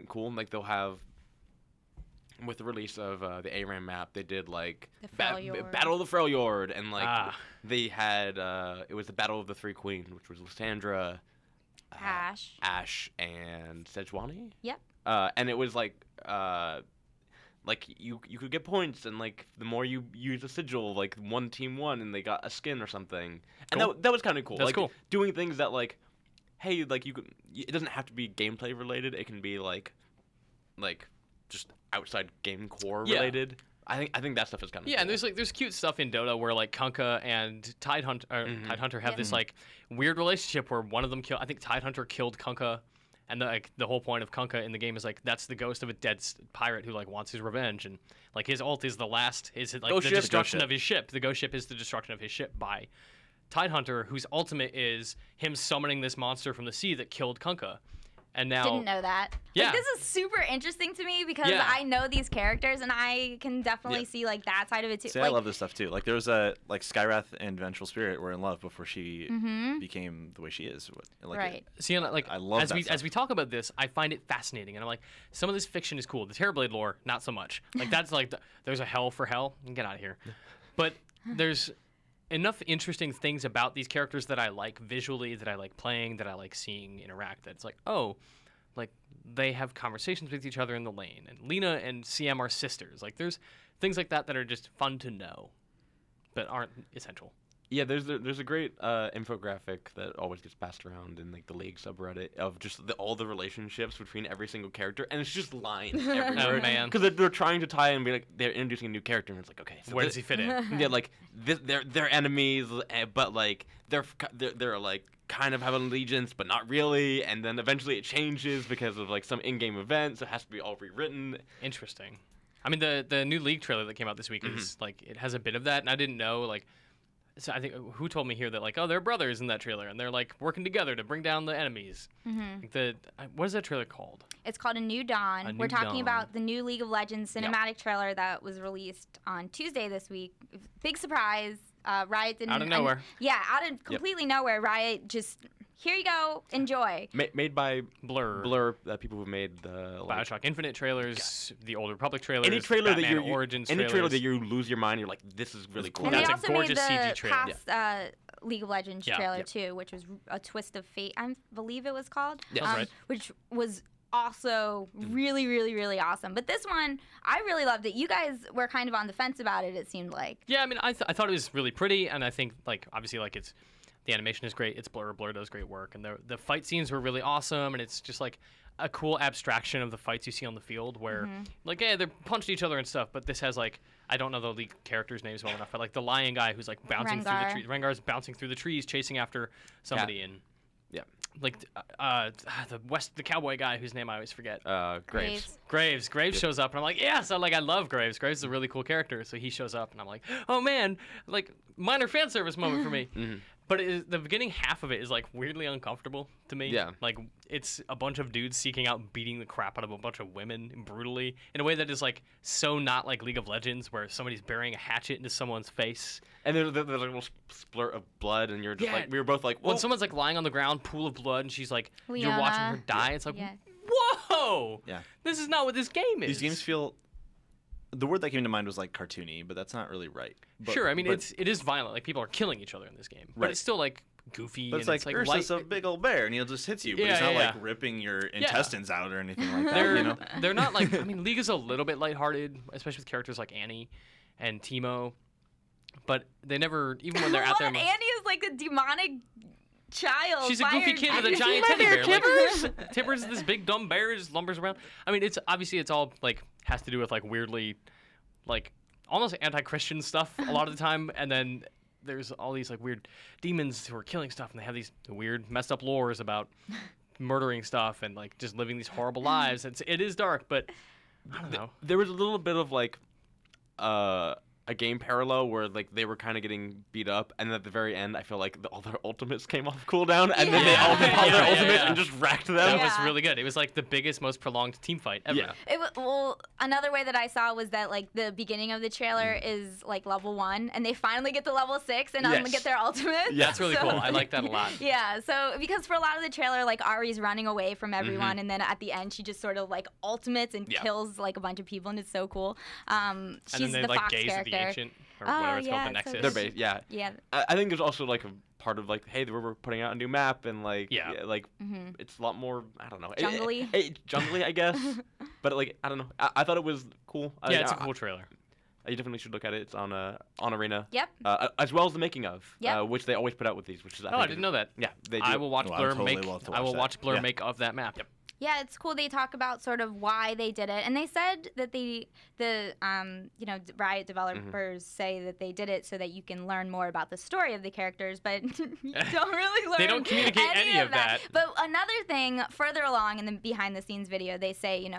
S3: cool. Like they'll have with the release of the ARAM map, they did like
S1: The Freljord.
S3: Battle of the Freljord, and like they had it was the Battle of the Three Queens, which was Lysandra, Ashe, and Sejuani.
S1: Yep.
S3: And it was like you could get points, and like the more you use a sigil, like one team won, and they got a skin or something, and
S4: Cool.
S3: that was kind of cool.
S4: That's
S3: like,
S4: cool.
S3: Doing things that like, hey, like it doesn't have to be gameplay related. It can be like just outside game core related. I think that stuff is kind of cool.
S4: And there's cute stuff in Dota where like Kunkka and Tidehunter have this like weird relationship where one of them I think Tidehunter killed Kunkka, and the whole point of Kunkka in the game is like that's the ghost of a dead pirate who like wants his revenge, and like his ult is the destruction of his ship. The ghost ship is the destruction of his ship by Tidehunter, whose ultimate is him summoning this monster from the sea that killed Kunkka. And now
S1: Didn't know that.
S4: Yeah.
S1: Like, this is super interesting to me because
S4: Yeah.
S1: I know these characters and I can definitely see like that side of it too.
S2: See,
S1: like,
S2: I love this stuff too. Like there was Skywrath and Vengeful Spirit were in love before she became the way she is. Like,
S1: right.
S4: See, like
S2: I love that
S4: as we talk about this, I find it fascinating, and I'm like, some of this fiction is cool. The Terrorblade lore, not so much. Like that's like there's a hell for hell. Get out of here. But there's enough interesting things about these characters that I like visually, that I like playing, that I like seeing interact. That it's like, oh, like they have conversations with each other in the lane, and Lena and CM are sisters. Like there's things like that are just fun to know, but aren't essential.
S3: Yeah, there's a great infographic that always gets passed around in like the League subreddit of just all the relationships between every single character, and it's just lines everywhere.
S4: Oh man,
S3: because they're trying to tie and be like they're introducing a new character, and it's like okay, so
S4: where does he fit in?
S3: Yeah, like they're enemies, but like they're like kind of have an allegiance, but not really, and then eventually it changes because of like some in-game event, so it has to be all rewritten.
S4: Interesting. I mean, the new League trailer that came out this week is like it has a bit of that, and I didn't know like. So I think who told me here that like they're brothers in that trailer and they're like working together to bring down the enemies. Like what is that trailer called?
S1: It's called A New Dawn. We're talking about the new League of Legends cinematic trailer that was released on Tuesday this week. Big surprise. Riot didn't.
S4: Out of nowhere.
S1: Out of completely nowhere. Riot just here you go, enjoy.
S3: Made by
S4: Blur,
S3: people who made the
S4: Bioshock Infinite trailers, the Old Republic trailers,
S3: any trailer
S4: Batman
S3: that
S4: Origins
S3: any
S4: trailers.
S3: trailer that you lose your mind, you're like, this is really cool.
S1: And
S4: That's
S1: they
S4: a
S1: also
S4: gorgeous
S1: made the
S4: CG trailer.
S1: past League of Legends trailer too, which was a Twist of Fate, I believe it was called.
S4: That's right.
S1: Which was also really, really, really awesome. But this one, I really loved it. You guys were kind of on the fence about it, it seemed like.
S4: Yeah, I mean, I thought it was really pretty, and I think like obviously like the animation is great. It's Blur does great work, and the fight scenes were really awesome, and it's just like a cool abstraction of the fights you see on the field where like they're punching each other and stuff, but this has like I don't know the League characters' names well enough, but like the lion guy who's like bouncing through the trees. Rengar's bouncing through the trees chasing after somebody and like the cowboy guy whose name I always forget. Graves shows up and I'm like, yes, I love Graves. Graves is a really cool character, so he shows up and I'm like, oh man, like minor fan service moment for me. But the beginning half of it is like weirdly uncomfortable to me.
S3: Yeah.
S4: Like it's a bunch of dudes seeking out beating the crap out of a bunch of women brutally in a way that is like so not like League of Legends where somebody's burying a hatchet into someone's face.
S3: And there's a little splurt of blood, and you're just like, we were both like,
S4: when someone's like lying on the ground, pool of blood, and she's like,
S1: Leona.
S4: you're watching her die. It's like, whoa!
S2: Yeah.
S4: This is not what this game is.
S2: These games feel. The word that came to mind was like cartoony, but that's not really right.
S4: Sure, I mean it is violent. Like people are killing each other in this game, but it's still like goofy.
S2: But
S4: and
S2: it's like Ursa's a big old bear, and he just hits you. But he's not like ripping your intestines out or anything like that.
S4: They're not like. I mean, League is a little bit lighthearted, especially with characters like Annie and Teemo, but they never even when they're out there.
S1: Annie is like a demonic child.
S4: She's a goofy kid with a giant teddy bear. Tibbers, this big dumb bear, just lumbers around. I mean, it's all like has to do with like weirdly, like almost anti-Christian stuff a lot of the time, and then there's all these like weird demons who are killing stuff, and they have these weird messed up lores about murdering stuff and like just living these horrible lives. It is dark, but I don't know.
S3: There was a little bit of like a game parallel where like they were kind of getting beat up, and at the very end, I feel like all their ultimates came off cooldown, and then they all did all their ultimates and just racked them.
S4: That was really good. It was like the biggest, most prolonged team fight ever.
S3: Yeah.
S1: Well, another way that I saw was that like the beginning of the trailer is like level 1, and they finally get to level 6 and get their ultimates.
S4: Yeah, that's really cool. I like that a lot.
S1: Yeah, so because for a lot of the trailer, like Ari's running away from everyone, and then at the end she just sort of like ultimates and kills like a bunch of people, and it's so cool. She's
S4: and then they
S1: the
S4: like
S1: Fox
S4: gaze
S1: character.
S4: at the ancient or whatever it's called, the Nexus.
S3: They're based, yeah. I think there's also like a part of like, hey, we're putting out a new map, and like, it's a lot more, I don't know,
S1: jungly,
S3: jungly, I guess. But like, I don't know. I thought it was cool.
S4: It's a cool trailer.
S3: You definitely should look at it. It's on Arena.
S1: Yep.
S3: As well as the making of, which they always put out with these. Which is
S4: I didn't know that.
S3: Yeah, they do.
S4: I will watch Blur make.
S2: I will
S4: watch Blur make of that map. Yep.
S1: Yeah, it's cool. They talk about sort of why they did it, and they said that the Riot developers say that they did it so that you can learn more about the story of the characters, but you don't really learn.
S4: They don't communicate any of that.
S1: But another thing further along in the behind the scenes video, they say,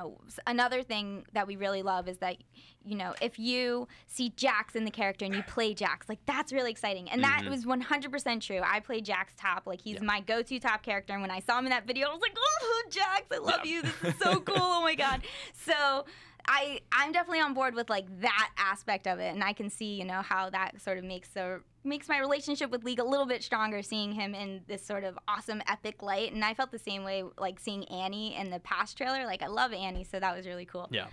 S1: another thing that we really love is that, if you see Jax in the character and you play Jax, like that's really exciting, and that was 100% true. I play Jax top, like he's my go-to top character, and when I saw him in that video, I was like, oh, Jax, I love you. This is so cool. Oh my god. So I'm definitely on board with like that aspect of it, and I can see how that sort of makes my relationship with League a little bit stronger, seeing him in this sort of awesome epic light. And I felt the same way like seeing Annie in the past trailer. Like I love Annie, so that was really cool.
S4: Yeah.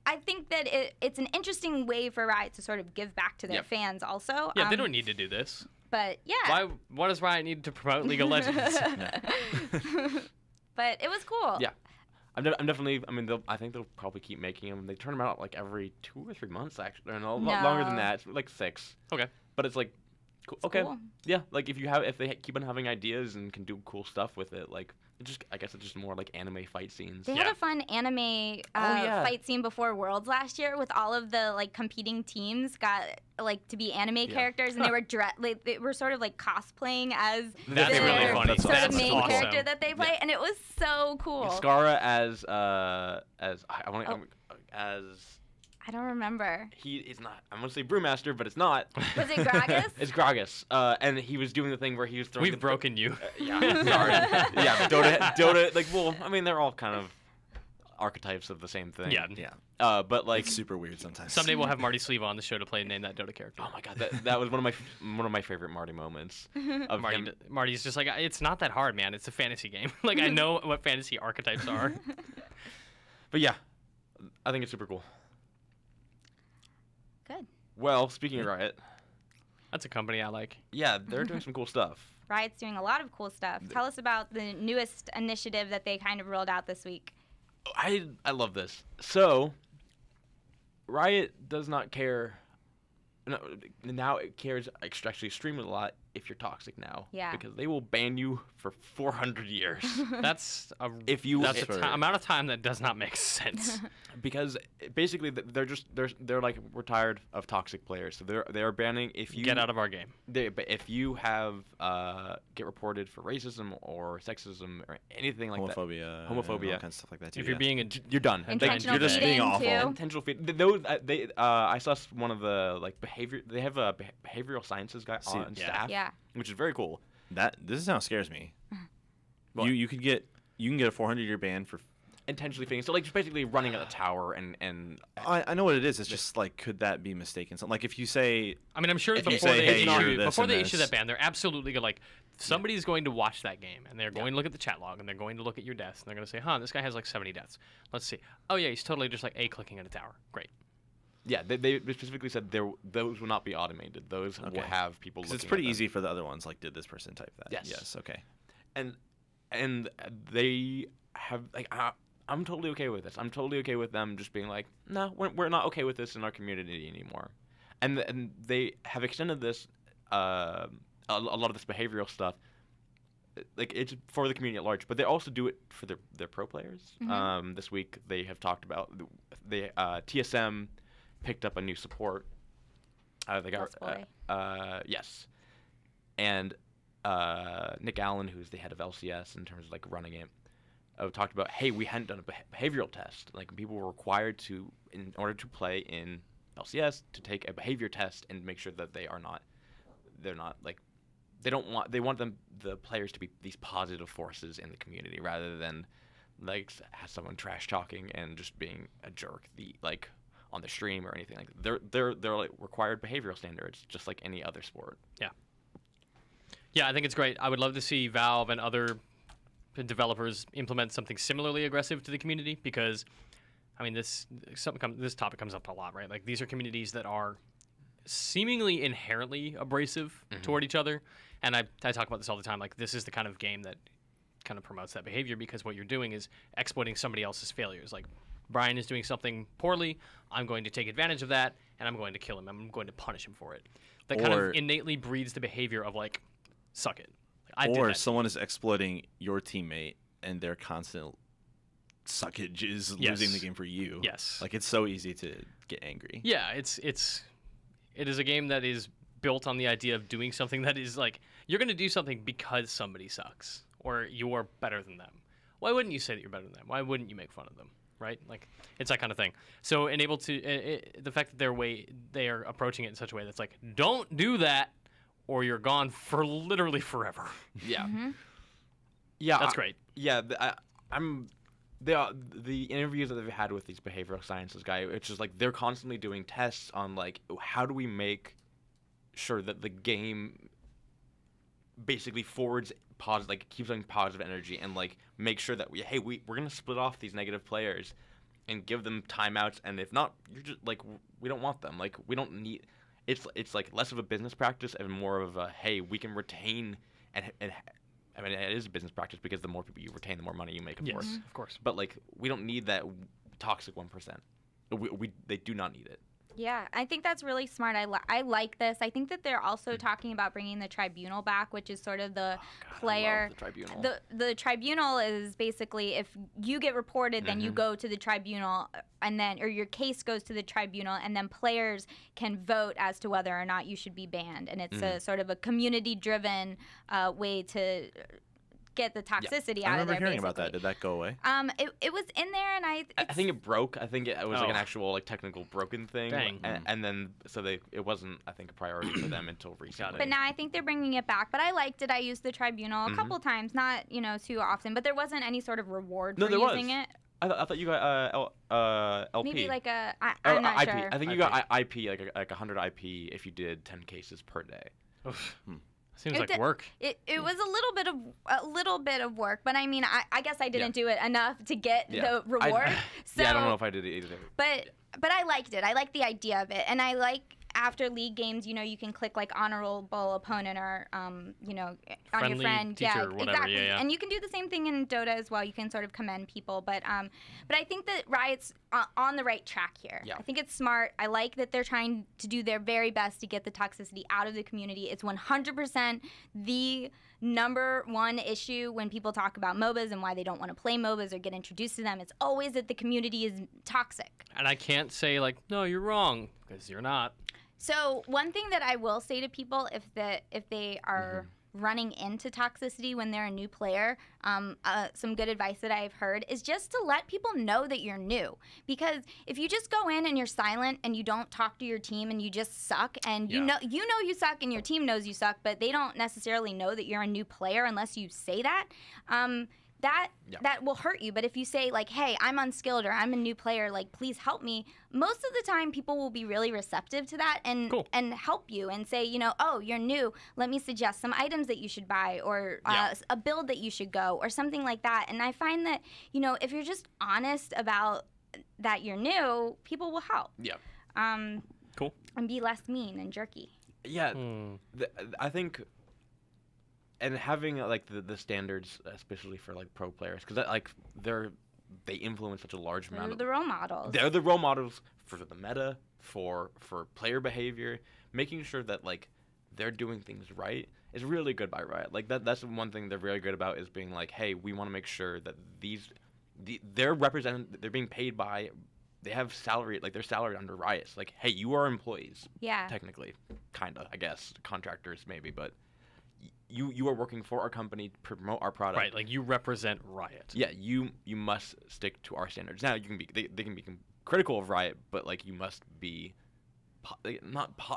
S1: I think that it's an interesting way for Riot to sort of give back to their fans also.
S4: Yeah, they don't need to do this.
S1: But yeah.
S4: Why does Riot need to promote League of Legends?
S1: But it was cool.
S3: Yeah. I'm definitely. I mean, I think they'll probably keep making them. They turn them out like every 2 or 3 months, actually. No, longer than that. It's like 6.
S4: Okay.
S3: But it's like, cool.
S1: It's
S3: okay.
S1: cool.
S3: Yeah. Like if they keep on having ideas and can do cool stuff with it, like I guess it's just more like anime fight scenes.
S1: They had a fun anime fight scene before Worlds last year with all of the like competing teams got like to be anime characters, and they were sort of like cosplaying as
S4: That's really funny.
S1: Sort
S4: That's
S1: of main
S4: awesome.
S1: character that they play, and it was so cool.
S3: Skara as
S1: I don't remember.
S3: He is not. I'm gonna say Brewmaster, but it's not.
S1: Was it Gragas?
S3: It's Gragas. And he was doing the thing where he was throwing.
S4: We've broken you.
S3: Yeah. Sorry. Yeah. Dota. Like, well, I mean, they're all kind of archetypes of the same thing.
S4: Yeah.
S2: Yeah.
S3: But like,
S2: it's super weird sometimes.
S4: Someday we'll have Marty Sleva on the show to play and name that Dota character.
S3: Oh my god, that was one of my favorite Marty moments. Of him.
S4: Marty's just like, it's not that hard, man. It's a fantasy game. Like I know what fantasy archetypes are.
S3: But yeah, I think it's super cool.
S1: Good.
S3: Well, speaking of Riot,
S4: That's a company I like.
S3: yeah, they're doing some cool stuff.
S1: Riot's doing a lot of cool stuff. Tell us about the newest initiative that they kind of rolled out this week.
S3: I love this. So, Riot does not care. No, now it cares actually extremely a lot if you're toxic now.
S1: Yeah.
S3: Because they will ban you for 400 years.
S4: That's a
S3: That's
S4: amount of time that does not make sense.
S3: Because basically they're like, we're tired of toxic players, so they're banning if you
S4: Get out of our game.
S3: But if you have get reported for racism or sexism or anything like
S2: homophobia,
S3: that,
S2: all kinds of stuff like that too.
S4: If you're being
S3: you're done.
S1: Intentional
S2: you're just being
S1: feeding,
S2: awful.
S1: too.
S3: Intentional feed. Those I saw one of the like behavior. They have a behavioral sciences guy on staff,
S1: Yeah.
S3: which is very cool.
S2: This is how it scares me.
S3: What?
S2: You can get a 400-year ban for.
S3: Intentionally feeding. So like just basically running at the tower and
S2: I know what it is. It's just like, could that be mistaken? So, like if you say.
S4: I mean, I'm sure
S2: If you
S4: before
S2: say,
S4: they
S2: "Hey,
S4: issue
S2: you're this
S4: before
S2: and
S4: they issue
S2: this."
S4: that ban, they're absolutely gonna, like somebody's going to watch that game and they're going to look at the chat log and they're going to look at your deaths and they're going to say, "Huh, this guy has like 70 deaths. Let's see. Oh yeah, he's totally just like clicking at a tower. Great."
S3: yeah, they specifically said those will not be automated. Those will
S2: Okay.
S3: have people.
S2: Because it's
S3: looking
S2: pretty
S3: at them.
S2: easy for the other ones. Like, did this person type that?
S3: Yes.
S2: Yes. Okay.
S3: And they have like I'm totally okay with this. I'm totally okay with them just being like, no, we're not okay with this in our community anymore. And they have extended this a lot of this behavioral stuff. Like it's for the community at large, but they also do it for their pro players.
S1: Mm-hmm.
S3: This week they have talked about TSM picked up a new support. They got yes, and Nick Allen, who's the head of LCS in terms of like running it, talked about, hey, we hadn't done a behavioral test. Like people were required to, in order to play in LCS to take a behavior test and make sure that they want the players to be these positive forces in the community rather than like someone trash talking and just being a jerk on the stream or anything like that. They're like required behavioral standards just like any other sport.
S4: Yeah, I think it's great. I would love to see Valve and other developers implement something similarly aggressive to the community because, I mean, this topic comes up a lot, right? Like, these are communities that are seemingly inherently abrasive toward each other, and I talk about this all the time. Like, this is the kind of game that kind of promotes that behavior because what you're doing is exploiting somebody else's failures. Like, Brian is doing something poorly, I'm going to take advantage of that, and I'm going to kill him. I'm going to punish him for it. That kind of innately breeds the behavior of, like, suck it.
S2: Or someone is exploiting your teammate and their constant suckage is losing the game for you.
S4: Yes.
S2: Like, it's so easy to get angry.
S4: Yeah, it is a game that is built on the idea of doing something that is like, you're going to do something because somebody sucks or you're better than them. Why wouldn't you say that you're better than them? Why wouldn't you make fun of them? Right? Like, it's that kind of thing. So, the fact that they are approaching it in such a way that's like, don't do that, or you're gone for literally forever.
S3: Yeah.
S4: Yeah, that's great.
S3: Yeah, the interviews that they've had with these behavioral sciences guy, it's just like they're constantly doing tests on like how do we make sure that the game basically forwards positive, like keeps on positive energy and like make sure that we're gonna split off these negative players and give them timeouts, and if not, you're just like we don't want them. Like we don't need. It's like less of a business practice and more of a hey, we can retain and I mean it is a business practice because the more people you retain, the more money you make, of course.
S4: Of course.
S3: But like we don't need that toxic 1%. They do not need it.
S1: Yeah, I think that's really smart. I like this. I think that they're also talking about bringing the tribunal back, which is sort of the player.
S3: I love the tribunal.
S1: The tribunal is basically if you get reported, then you go to the tribunal, or your case goes to the tribunal, and then players can vote as to whether or not you should be banned. And it's a sort of a community-driven way to get the toxicity out of there.
S2: I remember hearing about that. Did that go away?
S1: It was in there, and I
S3: think it broke. I think it was like an actual like technical broken thing.
S4: Dang.
S3: And then so it wasn't I think a priority for them until recently.
S1: But now I think they're bringing it back. But I liked it. I used the tribunal a couple times, not too often. But there wasn't any sort of reward for using it.
S3: I thought you got LP.
S1: Maybe like I'm not
S3: IP.
S1: sure.
S3: I think you got IP like 100 IP if you did 10 cases per day.
S4: Seems like work.
S1: It was a little bit of work, but I mean, I guess I didn't do it enough to get the reward.
S3: I don't know if I did it either.
S1: But I liked it. I like the idea of it, and I like after league games, you can click like honorable opponent or on your friend.
S4: Teacher, whatever.
S1: Exactly.
S4: Yeah.
S1: And you can do the same thing in Dota as well. You can sort of commend people, but I think that Riot's on the right track here.
S3: Yeah.
S1: I think it's smart. I like that they're trying to do their very best to get the toxicity out of the community. It's 100% the number one issue when people talk about MOBAs and why they don't want to play MOBAs or get introduced to them. It's always that the community is toxic.
S4: And I can't say like, no, you're wrong, because you're not.
S1: So one thing that I will say to people if they are running into toxicity when they're a new player, some good advice that I've heard is just to let people know that you're new. Because if you just go in and you're silent and you don't talk to your team and you just suck and you know you suck and your team knows you suck, but they don't necessarily know that you're a new player unless you say that. That will hurt you. But if you say like, hey, I'm unskilled or I'm a new player, like please help me, most of the time people will be really receptive to that and help you and say, oh, you're new, let me suggest some items that you should buy or a build that you should go or something like that. And I find that, if you're just honest about that you're new, people will help.
S3: Yeah.
S4: Cool.
S1: And be less mean and jerky.
S3: Yeah. I think... And having like the standards, especially for like pro players, because like they influence such a large amount.
S1: They're the role models.
S3: They're the role models for the meta, for player behavior. Making sure that like they're doing things right is really good by Riot. Like that's one thing they're really good about is being like, hey, we want to make sure that they're being paid by. They have salary, like they're salaried under Riot. It's like, hey, you are employees.
S1: Yeah.
S3: Technically, kinda, I guess, contractors maybe, but. You are working for our company to promote our product.
S4: Right, like you represent Riot.
S3: Yeah, you must stick to our standards. Now they can be critical of Riot, but like you must be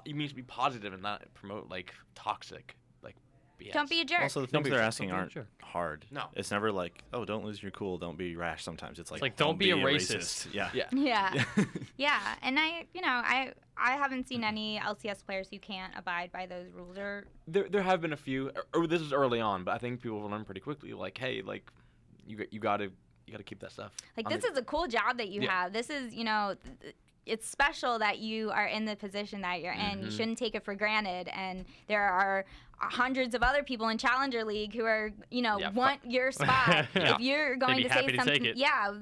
S3: you mean to be positive and not promote like toxic like BS.
S1: Don't be a jerk.
S2: Also, the things they're asking aren't hard.
S3: No.
S2: It's never like, oh, don't lose your cool, don't be rash. Sometimes it's like
S4: don't be a racist.
S2: Yeah.
S1: Yeah. Yeah. And I haven't seen any LCS players who can't abide by those rules. Or
S3: There have been a few. Or this is early on, but I think people will learn pretty quickly. Like, hey, like you gotta keep that stuff.
S1: Like, this is a cool job that you have. This is, it's special that you are in the position that you're in. You shouldn't take it for granted. And there are hundreds of other people in Challenger League who are, want your spot. If you're going to say something,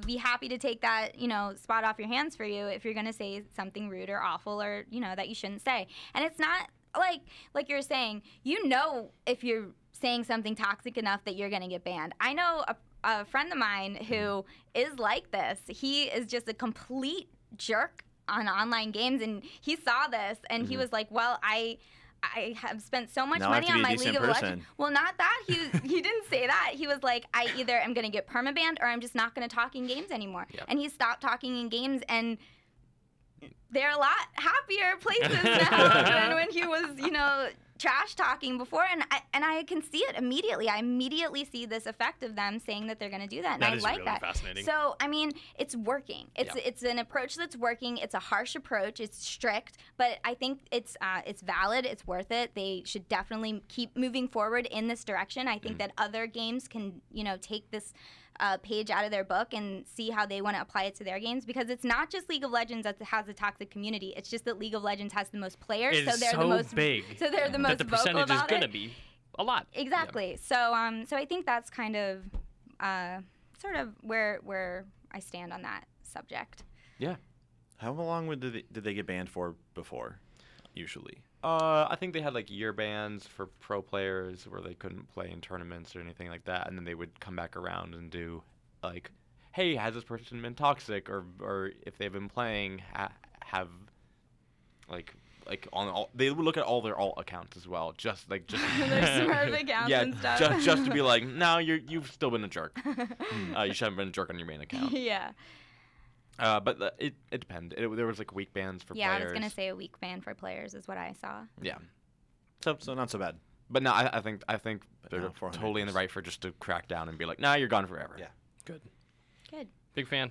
S1: be happy to take that, spot off your hands for you if you're going to say something rude or awful or, that you shouldn't say. And it's not like you're saying, if you're saying something toxic enough that you're going to get banned. I know a friend of mine who is like this. He is just a complete jerk on online games, and he saw this and he was like, well, I have spent so much money on my League of Legends. Well, not that. He didn't say that. He was like, I either am going to get permabanned or I'm just not going to talk in games anymore. Yep. And he stopped talking in games, and they're a lot happier places now than when he was, trash talking before, and I can see it immediately. I immediately see this effect of them saying that they're going to do that, and I like that.
S4: Fascinating.
S1: So I mean, it's working. It's an approach that's working. It's a harsh approach. It's strict, but I think it's valid. It's worth it. They should definitely keep moving forward in this direction. I think that other games can take this page out of their book and see how they want to apply it to their games, because it's not just League of Legends that has a toxic community. It's just that League of Legends has the most players,
S4: so
S1: they're the most
S4: big.
S1: So they're the most
S4: that the
S1: vocal
S4: percentage
S1: about
S4: is going to be a lot.
S1: Exactly. Yep. So I think that's kind of sort of where I stand on that subject.
S3: Yeah.
S2: How long did they get banned for before? Usually.
S3: I think they had like year bans for pro players where they couldn't play in tournaments or anything like that, and then they would come back around and do like, hey, has this person been toxic, or if they've been playing, have like on all, they would look at all their alt accounts as well, just
S1: their Smurf accounts and stuff.
S3: just to be like, no, you've still been a jerk. You shouldn't have been a jerk on your main account.
S1: Yeah.
S3: But it depends. There was like week bans for players.
S1: Yeah, I was gonna say a week ban for players is what I saw.
S3: Yeah.
S2: So not so bad.
S3: But no, I think they're totally in the right for just to crack down and be like, nah, you're gone forever.
S2: Yeah.
S1: Good.
S4: Big fan.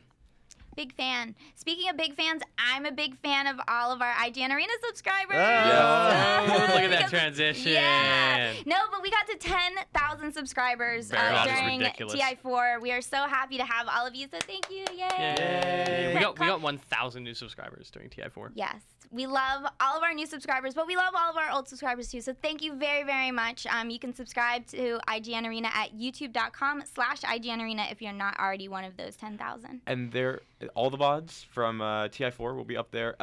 S1: Big fan. Speaking of big fans, I'm a big fan of all of our IGN Arena subscribers.
S4: Oh, look at that transition.
S1: Yeah. No, but we got to 10,000 subscribers during TI4. We are so happy to have all of you, so thank you. Yay.
S4: We got 1,000 new subscribers during TI4.
S1: Yes. We love all of our new subscribers, but we love all of our old subscribers too. So thank you very, very much. You can subscribe to IGN Arena at youtube.com/IGN Arena if you're not already one of those 10,000.
S3: And all the VODs from TI4 will be up there.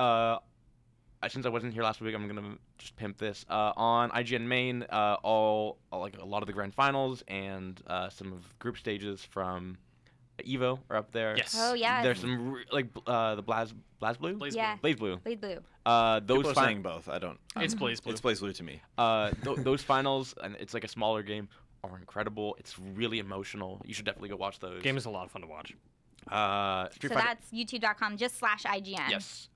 S3: Since I wasn't here last week, I'm gonna just pimp this. On IGN Main, all like a lot of the grand finals and some of group stages from Evo are up there.
S4: Yes.
S1: Oh yeah.
S3: There's some the BlazBlue.
S1: BlazBlue.
S3: Those
S2: people are saying both. I don't.
S4: It's BlazBlue.
S2: It's BlazBlue to me.
S3: Those finals, and it's like a smaller game, are incredible. It's really emotional. You should definitely go watch those.
S4: Game is a lot of fun to watch.
S1: So that's youtube.com/IGN.
S3: Yes.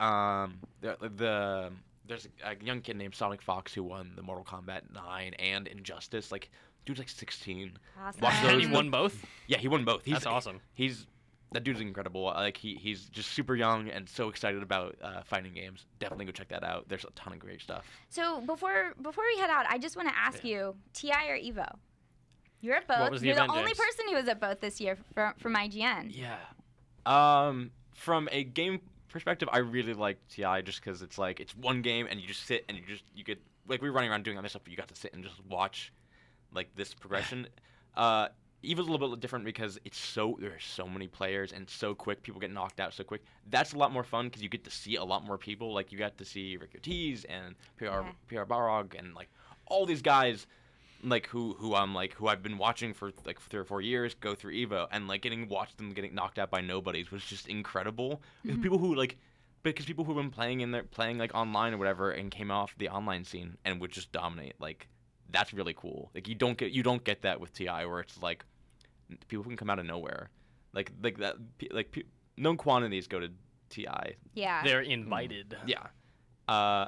S3: There's a young kid named Sonic Fox who won the Mortal Kombat 9 and Injustice. Like, dude's like 16.
S1: Awesome.
S4: And he won both?
S3: Yeah, he won both.
S4: That's awesome.
S3: That dude's incredible. Like he's just super young and so excited about fighting games. Definitely go check that out. There's a ton of great stuff.
S1: So before we head out, I just want to ask you, TI or Evo? You're at both. You're the only person who was at both this year from IGN.
S3: Yeah. From a game perspective, I really like TI just because it's like it's one game and you just sit and you get like we were running around doing other stuff, but you got to sit and just watch like this progression. Evo's a little bit different because there are so many players and so quick. People get knocked out so quick. That's a lot more fun because you get to see a lot more people. Like you got to see Rick Ortiz and PR Barog and like all these guys like who I've been watching for like 3 or 4 years go through Evo and like watch them getting knocked out by nobodies was just incredible. Mm-hmm. People who've been playing like online or whatever and came off the online scene and would just dominate. Like that's really cool. Like you don't get that with TI where it's like people can come out of nowhere. Like that known quantities go to TI.
S1: Yeah.
S4: They're invited.
S3: Yeah. I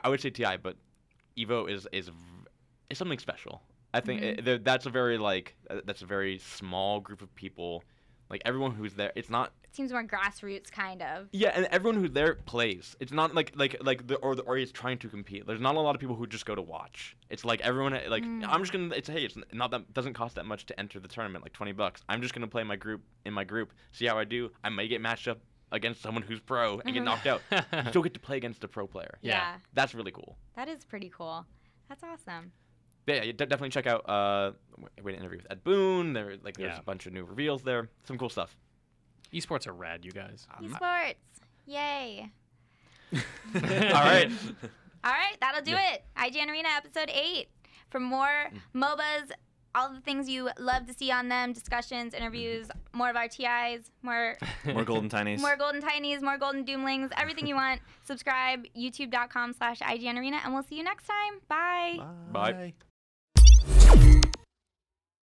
S3: would say TI, but Evo is something special. I think that's a very small group of people. Like everyone who's there, it's not.
S1: It seems more grassroots, kind of.
S3: Yeah, and everyone who's there plays. It's not or is trying to compete. There's not a lot of people who just go to watch. It's like everyone I'm just gonna. It's not that doesn't cost that much to enter the tournament, like $20. I'm just gonna play in my group, see how I do. I may get matched up against someone who's pro and get knocked out. You still get to play against a pro player.
S1: Yeah.
S3: That's really cool.
S1: That is pretty cool. That's awesome.
S3: Yeah, definitely check out. We had an interview with Ed Boon. There's a bunch of new reveals there. Some cool stuff.
S4: Esports are rad, you guys.
S1: Esports, yay!
S3: All right.
S1: All right, that'll do it. IGN Arena episode 8. For more MOBAs, all the things you love to see on them, discussions, interviews, more of our TIs, more
S2: golden tinies,
S1: more golden tinies, more golden doomlings, everything you want. Subscribe, youtube.com/IGN Arena, and we'll see you next time. Bye.
S3: Bye.